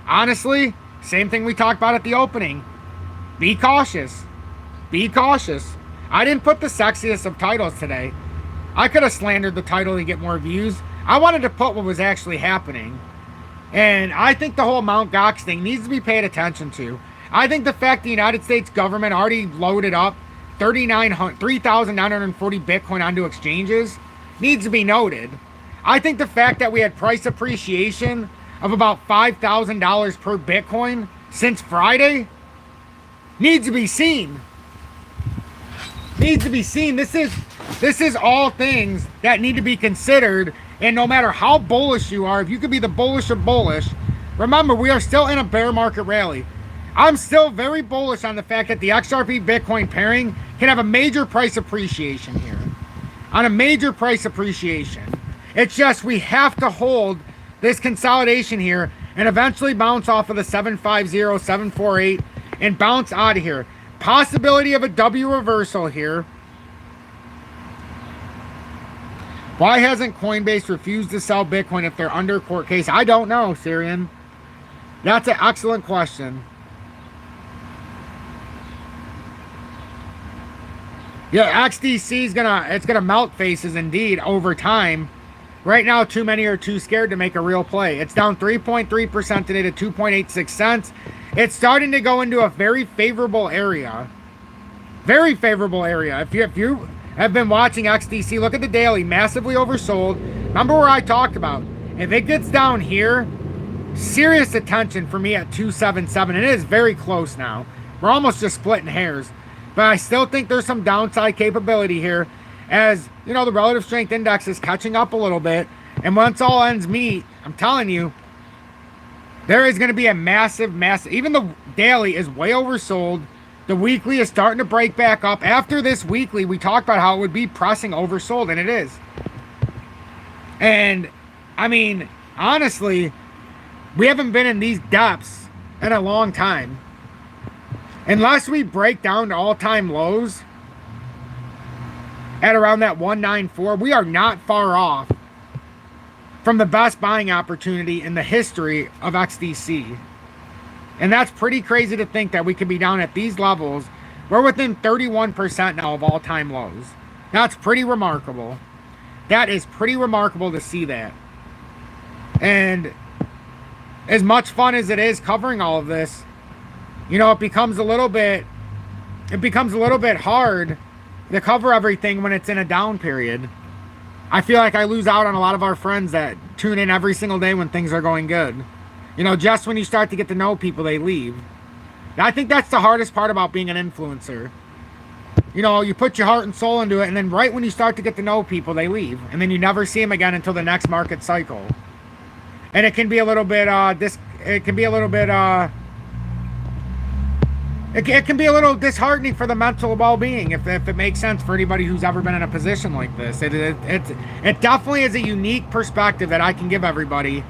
honestly, same thing we talked about at the opening. Be cautious. Be cautious. I didn't put the sexiest of titles today. I could have slandered the title to get more views. I wanted to put what was actually happening. And I think the whole Mt. Gox thing needs to be paid attention to. I think the fact the United States government already loaded up 3,940 Bitcoin onto exchanges needs to be noted. I think the fact that we had price appreciation of about $5,000 per Bitcoin since Friday needs to be seen. Needs to be seen. This is all things that need to be considered. And no matter how bullish you are, if you could be the bullish of bullish, remember, we are still in a bear market rally. I'm still very bullish on the fact that the XRP Bitcoin pairing can have a major price appreciation here. On a major price appreciation. It's just we have to hold this consolidation here and eventually bounce off of the 750, 748 and bounce out of here. Possibility of a W reversal here. Why hasn't Coinbase refused to sell Bitcoin if they're under court case? I don't know, Syrian. That's an excellent question. Yeah, XDC is gonna melt faces indeed over time. Right now, too many are too scared to make a real play. It's down 3.3% today to 2.86 cents. It's starting to go into a very favorable area. Very favorable area. If you have been watching XDC, look at the daily, massively oversold. Remember where I talked about, if it gets down here, serious attention for me at 277. It is very close now. We're almost just splitting hairs. But I still think there's some downside capability here as, you know, the relative strength index is catching up a little bit. And once all ends meet, I'm telling you, there is going to be a massive, even the daily is way oversold. The weekly is starting to break back up. After this weekly, we talked about how it would be pressing oversold, and it is. And, I mean, honestly, we haven't been in these depths in a long time. Unless we break down to all-time lows at around that 194, we are not far off from the best buying opportunity in the history of XDC. And that's pretty crazy to think that we could be down at these levels. We're within 31% now of all-time lows. That's pretty remarkable. That is pretty remarkable to see that. And as much fun as it is covering all of this, you know, it becomes a little bit hard to cover everything when it's in a down period. I feel like I lose out on a lot of our friends that tune in every single day when things are going good. You know, just when you start to get to know people, they leave. I think that's the hardest part about being an influencer. You know, you put your heart and soul into it, and then right when you start to get to know people, they leave. And then you never see them again until the next market cycle. And it can be a little bit, It can be a little disheartening for the mental well-being, if it makes sense for anybody who's ever been in a position like this. It definitely is a unique perspective that I can give everybody.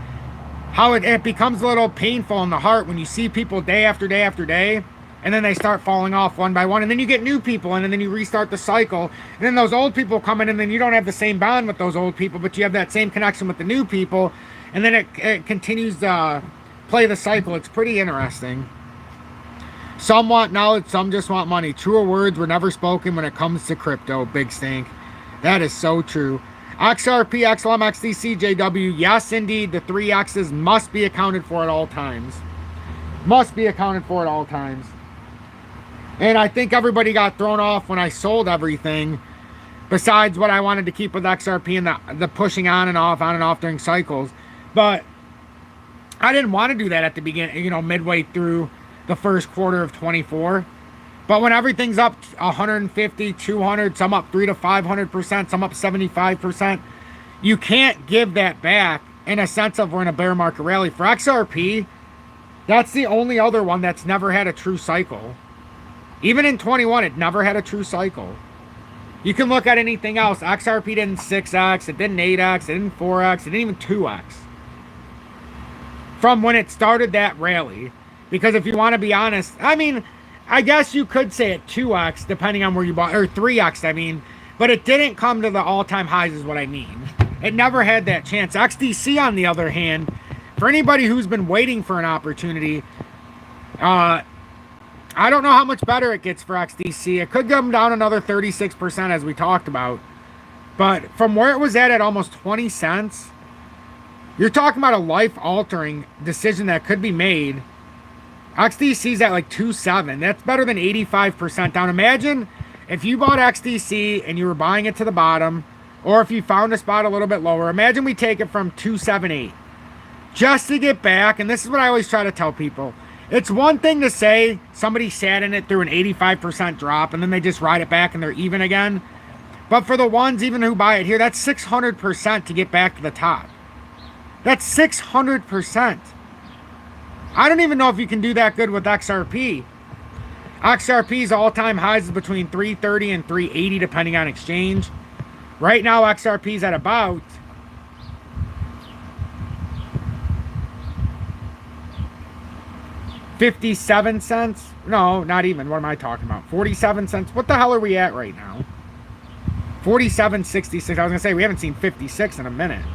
How it becomes a little painful in the heart when you see people day after day after day, and then they start falling off one by one, and then you get new people in, and then you restart the cycle, and then those old people come in, and then you don't have the same bond with those old people, but you have that same connection with the new people, and then it continues to play the cycle. It's pretty interesting. Some want knowledge, some just want money. Truer words were never spoken when it comes to crypto. Big stink. That is so true. XRP, XLM, XDC, JW. Yes, indeed. The 3 X's must be accounted for at all times. Must be accounted for at all times. And I think everybody got thrown off when I sold everything. Besides what I wanted to keep with XRP and the pushing on and off during cycles. But I didn't want to do that at the beginning, midway through the first quarter of 24. But when everything's up 150, 200, some up 300 to 500%, some up 75%, you can't give that back in a sense of we're in a bear market rally. For XRP, that's the only other one that's never had a true cycle. Even in 21, it never had a true cycle. You can look at anything else. XRP didn't 6x, it didn't 8x, it didn't 4x, it didn't even 2x. From when it started that rally. Because if you want to be honest, I guess you could say it 2x depending on where you bought, or 3x, but it didn't come to the all-time highs is what I mean. It never had that chance. XDC, on the other hand, for anybody who's been waiting for an opportunity, I don't know how much better it gets for XDC. It could come down another 36% as we talked about. But from where it was at almost 20 cents, you're talking about a life-altering decision that could be made. XDC's at like 2.7. That's better than 85% down. Imagine if you bought XDC and you were buying it to the bottom, or if you found a spot a little bit lower. Imagine we take it from 2.78 just to get back. And this is what I always try to tell people. It's one thing to say somebody sat in it through an 85% drop and then they just ride it back and they're even again. But for the ones even who buy it here, that's 600% to get back to the top. That's 600%. I don't even know if you can do that good with XRP. XRP's all-time highs is between 330 and 380 depending on exchange. Right now XRP's at about 57 cents. No, not even. What am I talking about? 47 cents. What the hell are we at right now? 47.66. I was going to say we haven't seen 56 in a minute.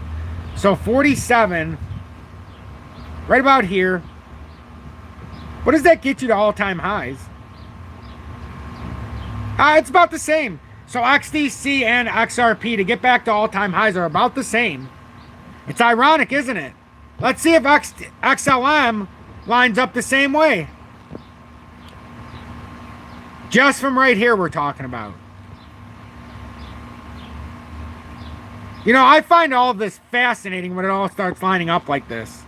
So 47, right about here. What does that get you to all-time highs? It's about the same. So XDC and XRP to get back to all-time highs are about the same. It's ironic, isn't it? Let's see if XLM lines up the same way. Just from right here we're talking about. I find all of this fascinating when it all starts lining up like this.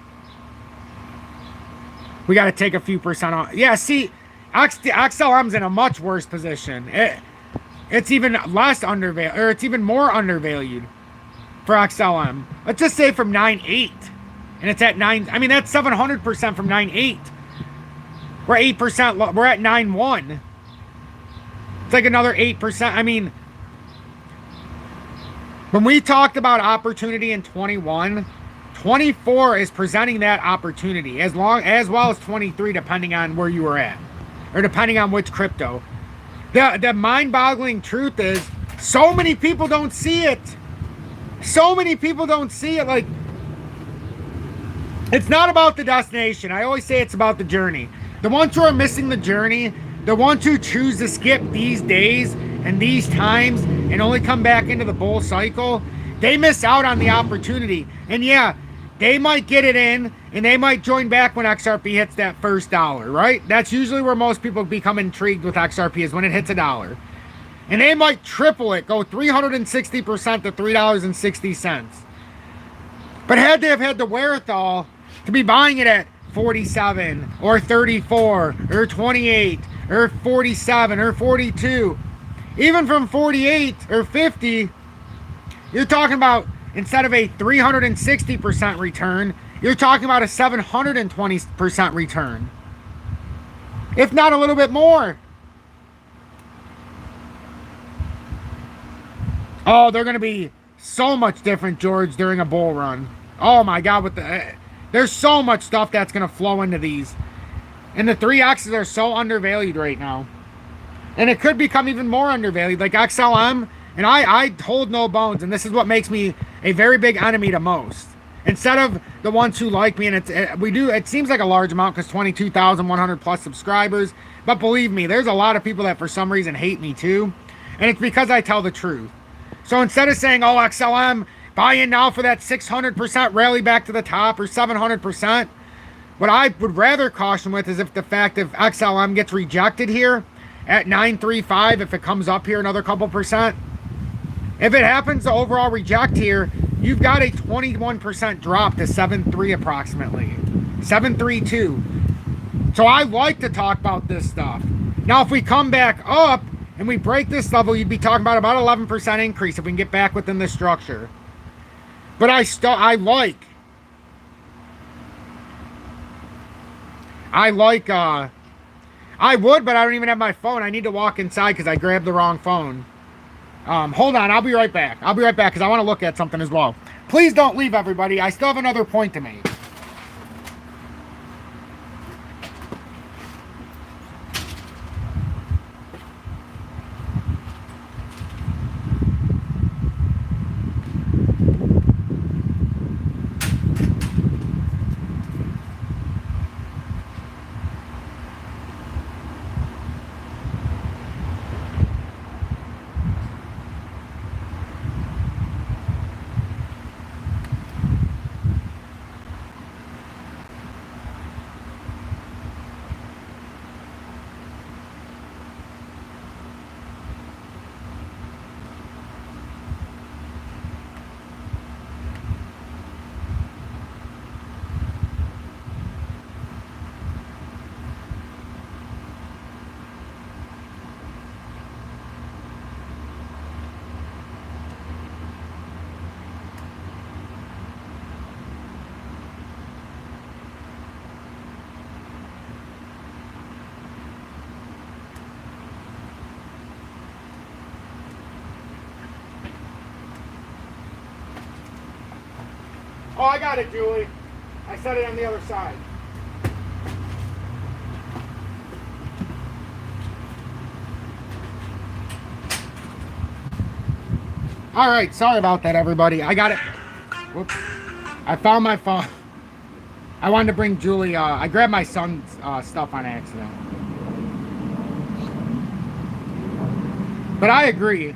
We got to take a few percent off. Yeah, see, XLM's in a much worse position. It's even less undervalued, or it's even more undervalued for XLM. Let's just say from 9.8, and it's at 9. That's 700% from 9.8. We're 8%. We're at 9.1. It's like another 8%. When we talked about opportunity in 21. 24 is presenting that opportunity as well as 23 depending on where you were at or depending on which crypto. The mind-boggling truth is so many people don't see it. So many people don't see it. Like, it's not about the destination. I always say it's about the journey. The ones who are missing the journey, the ones who choose to skip these days and these times and only come back into the bull cycle, they miss out on the opportunity. And yeah, they might get it in, and they might join back when XRP hits that first dollar, right? That's usually where most people become intrigued with XRP, is when it hits $1. And they might triple it, go 360% to $3.60. But had they have had the wherewithal to be buying it at 47 or 34 or 28 or 47 or 42, even from 48 or 50, you're talking about, instead of a 360% return, you're talking about a 720% return. if not a little bit more. Oh, they're going to be so much different, George, during a bull run. Oh my God, there's so much stuff that's going to flow into these. And the 3Xs are so undervalued right now. And it could become even more undervalued, like XLM. And I hold no bones, and this is what makes me a very big enemy to most. Instead of the ones who like me, and it seems like a large amount because 22,100 plus subscribers. But believe me, there's a lot of people that for some reason hate me too. And it's because I tell the truth. So instead of saying, oh, XLM, buy in now for that 600% rally back to the top or 700%, what I would rather caution with is if the fact if XLM gets rejected here at 935, if it comes up here another couple percent, if it happens to overall reject here, you've got a 21% drop to 7.3 approximately, 7.32. So I like to talk about this stuff. Now, if we come back up and we break this level, you'd be talking about 11% increase if we can get back within this structure. But I would, but I don't even have my phone. I need to walk inside because I grabbed the wrong phone. Hold on, I'll be right back. I'll be right back because I want to look at something as well. Please don't leave, everybody. I still have another point to make. Oh, I got it, Julie. I set it on the other side. All right, sorry about that, everybody. I got it. Whoops. I found my phone. I wanted to bring Julie. I grabbed my son's stuff on accident. But I agree.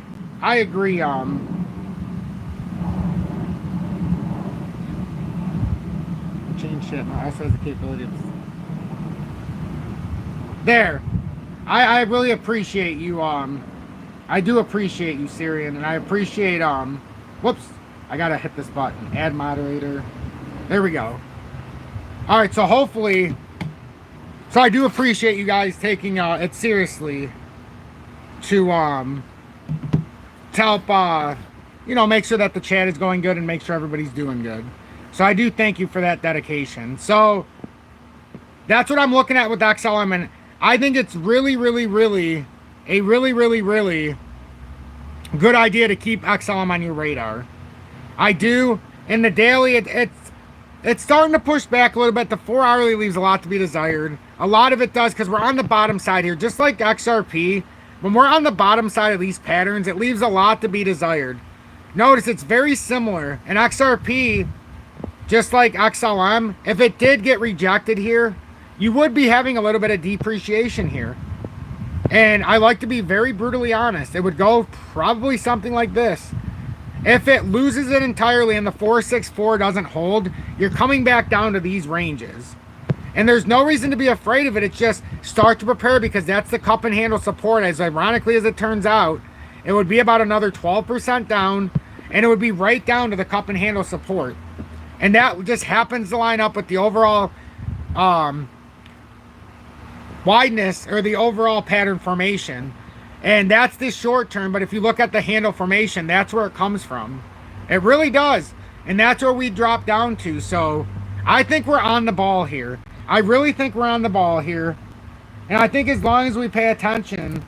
Change shit. My S has the capability of... There. I really appreciate you. I do appreciate you, Syrian, and I appreciate whoops, I gotta hit this button. Add moderator. There we go. Alright, so hopefully, so I do appreciate you guys taking it seriously to help make sure that the chat is going good and make sure everybody's doing good. So I do thank you for that dedication. So that's what I'm looking at with XLM, and I think it's really a really good idea to keep XLM on your radar. I do. In the daily, it's starting to push back a little bit. The 4 hourly leaves a lot to be desired. A lot of it does because we're on the bottom side here, just like XRP. When we're on the bottom side of these patterns, it leaves a lot to be desired. Notice it's very similar. And XRP, just like XLM, if it did get rejected here, you would be having a little bit of depreciation here. And I like to be very brutally honest. It would go probably something like this. If it loses it entirely and the 464 doesn't hold, you're coming back down to these ranges. And there's no reason to be afraid of it. It's just start to prepare, because that's the cup and handle support. As ironically as it turns out, it would be about another 12% down, and it would be right down to the cup and handle support. And that just happens to line up with the overall wideness, or the overall pattern formation. And that's the short term, but if you look at the handle formation, that's where it comes from. It really does. And that's where we drop down to. So I think we're on the ball here. I really think we're on the ball here. And I think as long as we pay attention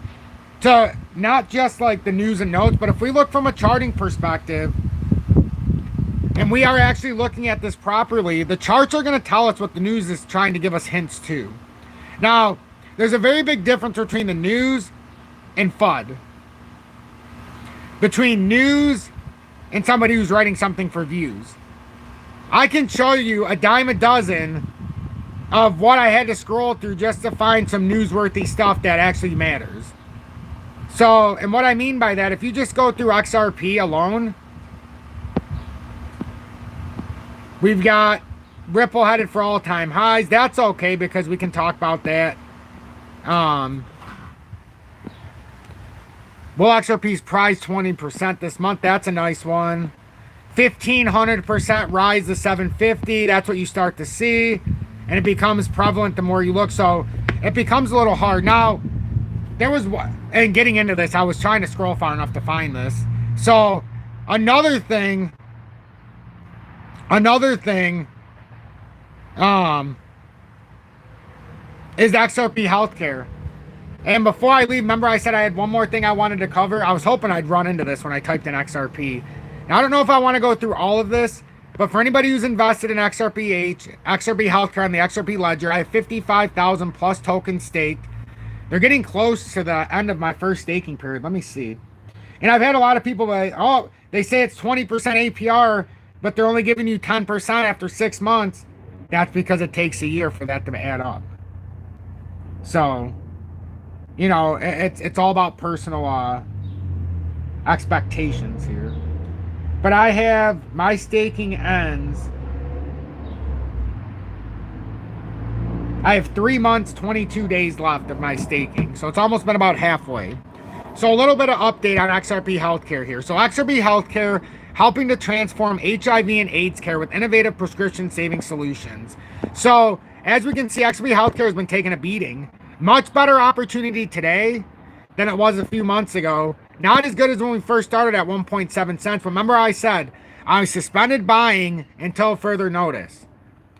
to not just like the news and notes, but if we look from a charting perspective and we are actually looking at this properly, the charts are going to tell us what the news is trying to give us hints to. Now, there's a very big difference between the news and FUD. Between news and somebody who's writing something for views. I can show you a dime a dozen of what I had to scroll through just to find some newsworthy stuff that actually matters. So, and what I mean by that, if you just go through XRP alone, we've got Ripple headed for all-time highs. That's okay because we can talk about that. Well, XRP's price 20% this month. That's a nice one. 1,500% rise to 750. That's what you start to see. And it becomes prevalent the more you look. So it becomes a little hard. Now, there was, and getting into this, I was trying to scroll far enough to find this. So another thing is XRP healthcare. And before I leave, remember I said I had one more thing I wanted to cover? I was hoping I'd run into this when I typed in XRP. Now, I don't know if I want to go through all of this, but for anybody who's invested in XRP healthcare on the XRP ledger, I have 55,000 plus tokens staked. They're getting close to the end of my first staking period. Let me see. And I've had a lot of people like, oh, they say it's 20% APR, but they're only giving you 10% after 6 months. That's because it takes a year for that to add up. So, you know, it's all about personal expectations here. But I have, my staking ends. I have 3 months, 22 days left of my staking. So it's almost been about halfway. So a little bit of update on XRP healthcare here. So XRP healthcare helping to transform HIV and AIDS care with innovative prescription saving solutions. So as we can see, XRP healthcare has been taking a beating. Much better opportunity today than it was a few months ago. Not as good as when we first started at 1.7 cents. Remember I said I suspended buying until further notice.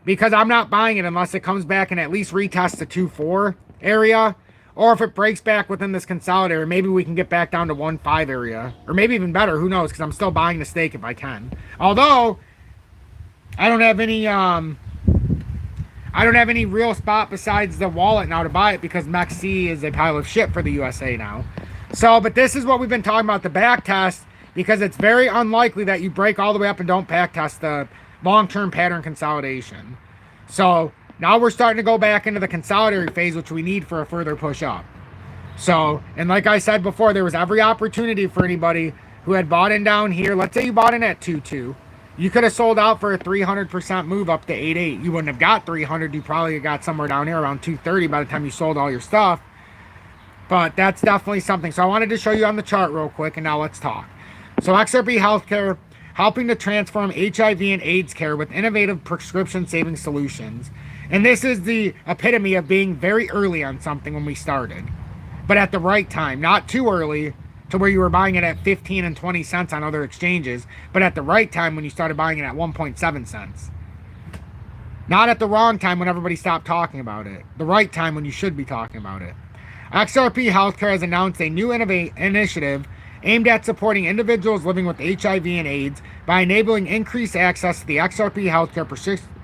Because I'm not buying it unless it comes back and at least retests the 2.4 area. Or if it breaks back within this consolidator, maybe we can get back down to 1.5 area. Or maybe even better, who knows, because I'm still buying the stake if I can. Although, I don't have any real spot besides the wallet now to buy it because MEXC is a pile of shit for the USA now. So, but this is what we've been talking about, the back test, because it's very unlikely that you break all the way up and don't back test the long-term pattern consolidation. So, now we're starting to go back into the consolidatory phase, which we need for a further push up. So, and like I said before, there was every opportunity for anybody who had bought in down here. Let's say you bought in at 2.2. You could have sold out for a 300% move up to 8.8. You wouldn't have got 300. You probably got somewhere down here around 230 by the time you sold all your stuff. But that's definitely something. So I wanted to show you on the chart real quick, and now let's talk. So XRP Healthcare helping to transform HIV and AIDS care with innovative prescription saving solutions. And this is the epitome of being very early on something when we started. But at the right time, not too early to where you were buying it at 15 and 20 cents on other exchanges, but at the right time when you started buying it at 1.7 cents. Not at the wrong time when everybody stopped talking about it. The right time when you should be talking about it. XRP Healthcare has announced a new initiative aimed at supporting individuals living with HIV and AIDS by enabling increased access to the XRP Healthcare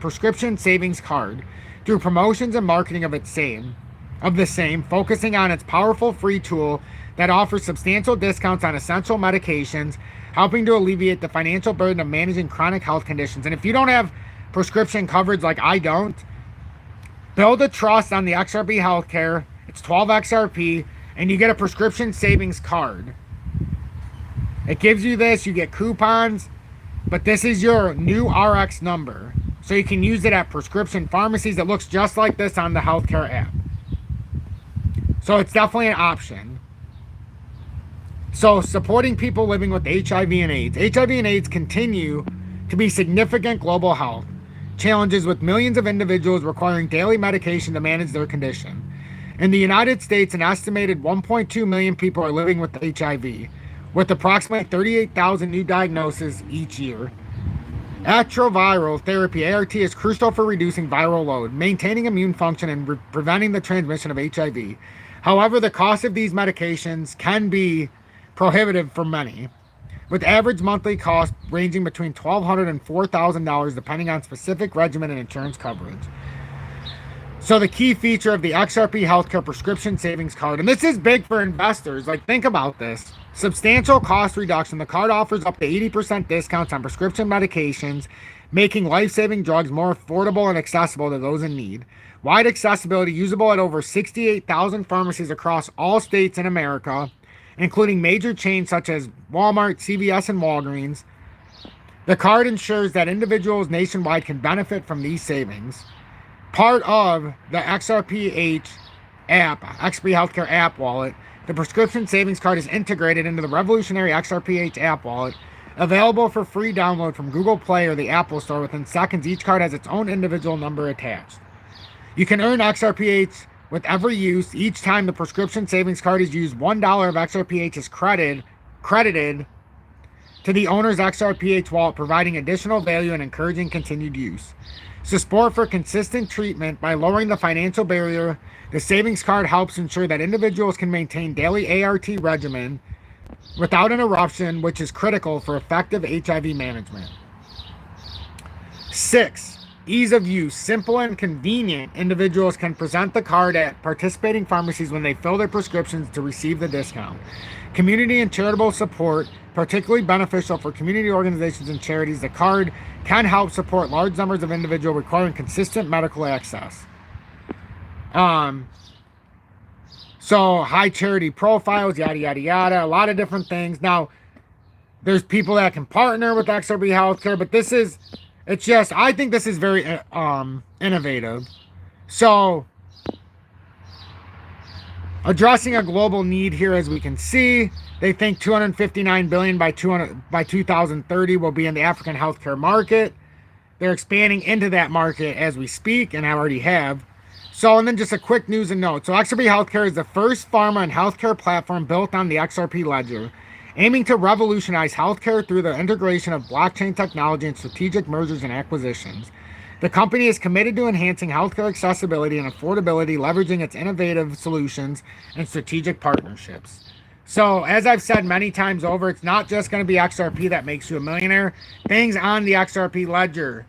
prescription savings card through promotions and marketing of the same, focusing on its powerful free tool that offers substantial discounts on essential medications, helping to alleviate the financial burden of managing chronic health conditions. And if you don't have prescription coverage like I don't, build a trust on the XRP Healthcare. It's 12 XRP, and you get a prescription savings card. It gives you this, you get coupons, but this is your new RX number. So you can use it at prescription pharmacies. It looks just like this on the healthcare app. So it's definitely an option. So supporting people living with HIV and AIDS. HIV and AIDS continue to be significant global health challenges with millions of individuals requiring daily medication to manage their condition. In the United States, an estimated 1.2 million people are living with HIV, with approximately 38,000 new diagnoses each year. Antiviral therapy, ART, is crucial for reducing viral load, maintaining immune function, and preventing the transmission of HIV. However, the cost of these medications can be prohibitive for many, with average monthly cost ranging between $1,200 and $4,000 depending on specific regimen and insurance coverage. So the key feature of the XRP Healthcare Prescription Savings Card, and this is big for investors, like think about this. Substantial cost reduction. The card offers up to 80% discounts on prescription medications, making life-saving drugs more affordable and accessible to those in need. Wide accessibility, usable at over 68,000 pharmacies across all states in America, including major chains such as Walmart, CVS, and Walgreens. The card ensures that individuals nationwide can benefit from these savings. Part of the XRPH app, XRP Healthcare app wallet, the prescription savings card is integrated into the revolutionary XRPH app wallet, available for free download from Google Play or the Apple Store. Within seconds, each card has its own individual number attached. You can earn XRPH with every use. Each time the prescription savings card is used, $1 of XRPH is credited to the owner's XRPH wallet, providing additional value and encouraging continued use. Support for consistent treatment. By lowering the financial barrier, the savings card helps ensure that individuals can maintain daily ART regimen without interruption, which is critical for effective HIV management. 6. Ease of use. Simple and convenient. Individuals can present the card at participating pharmacies when they fill their prescriptions to receive the discount. Community and charitable support, particularly beneficial for community organizations and charities. The card can help support large numbers of individuals requiring consistent medical access. So high charity profiles, yada, yada, yada, a lot of different things. Now, there's people that can partner with XRP Healthcare, but I think this is very innovative. So, addressing a global need here, as we can see, they think 259 billion by 2030 will be in the African healthcare market. They're expanding into that market as we speak, and I already have. So, and then just a quick news and note. So, XRP Healthcare is the first pharma and healthcare platform built on the XRP ledger, aiming to revolutionize healthcare through the integration of blockchain technology and strategic mergers and acquisitions. The company is committed to enhancing healthcare accessibility and affordability, leveraging its innovative solutions and strategic partnerships. So, as I've said many times over, it's not just going to be XRP that makes you a millionaire. Things on the XRP ledger.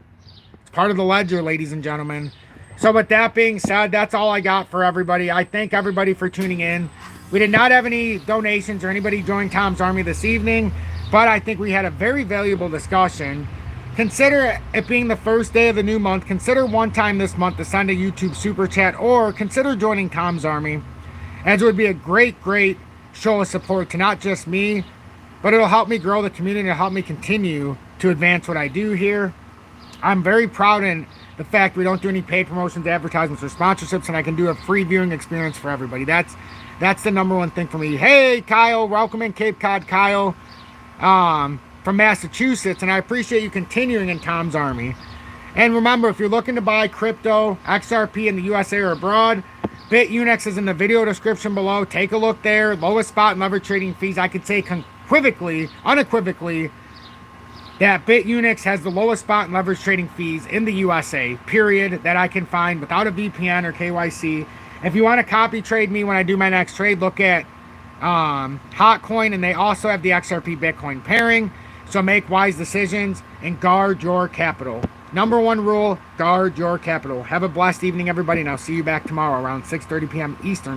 It's part of the ledger, ladies and gentlemen. So, with that being said, that's all I got for everybody. I thank everybody for tuning in. We did not have any donations or anybody join Tom's Army this evening, but I think we had a very valuable discussion. Consider it being the first day of the new month. Consider one time this month to send a YouTube super chat, or consider joining Tom's Army, as it would be a great show of support to not just me, but it'll help me grow the community and help me continue to advance what I do here. I'm very proud in the fact we don't do any paid promotions, advertisements, or sponsorships, and I can do a free viewing experience for everybody. That's the number one thing for me. Hey, Kyle, welcome in, Cape Cod Kyle, from Massachusetts, and I appreciate you continuing in Tom's Army. And remember, if you're looking to buy crypto, XRP in the USA or abroad, BITUNIX is in the video description below. Take a look there. Lowest spot and leverage trading fees. I could say unequivocally, that BITUNIX has the lowest spot and leverage trading fees in the USA, period, that I can find without a VPN or KYC. If you want to copy trade me when I do my next trade, look at HOTCOIN, and they also have the XRP Bitcoin pairing. So make wise decisions and guard your capital. Number one rule, guard your capital. Have a blessed evening, everybody, and I'll see you back tomorrow around 6:30 p.m. Eastern.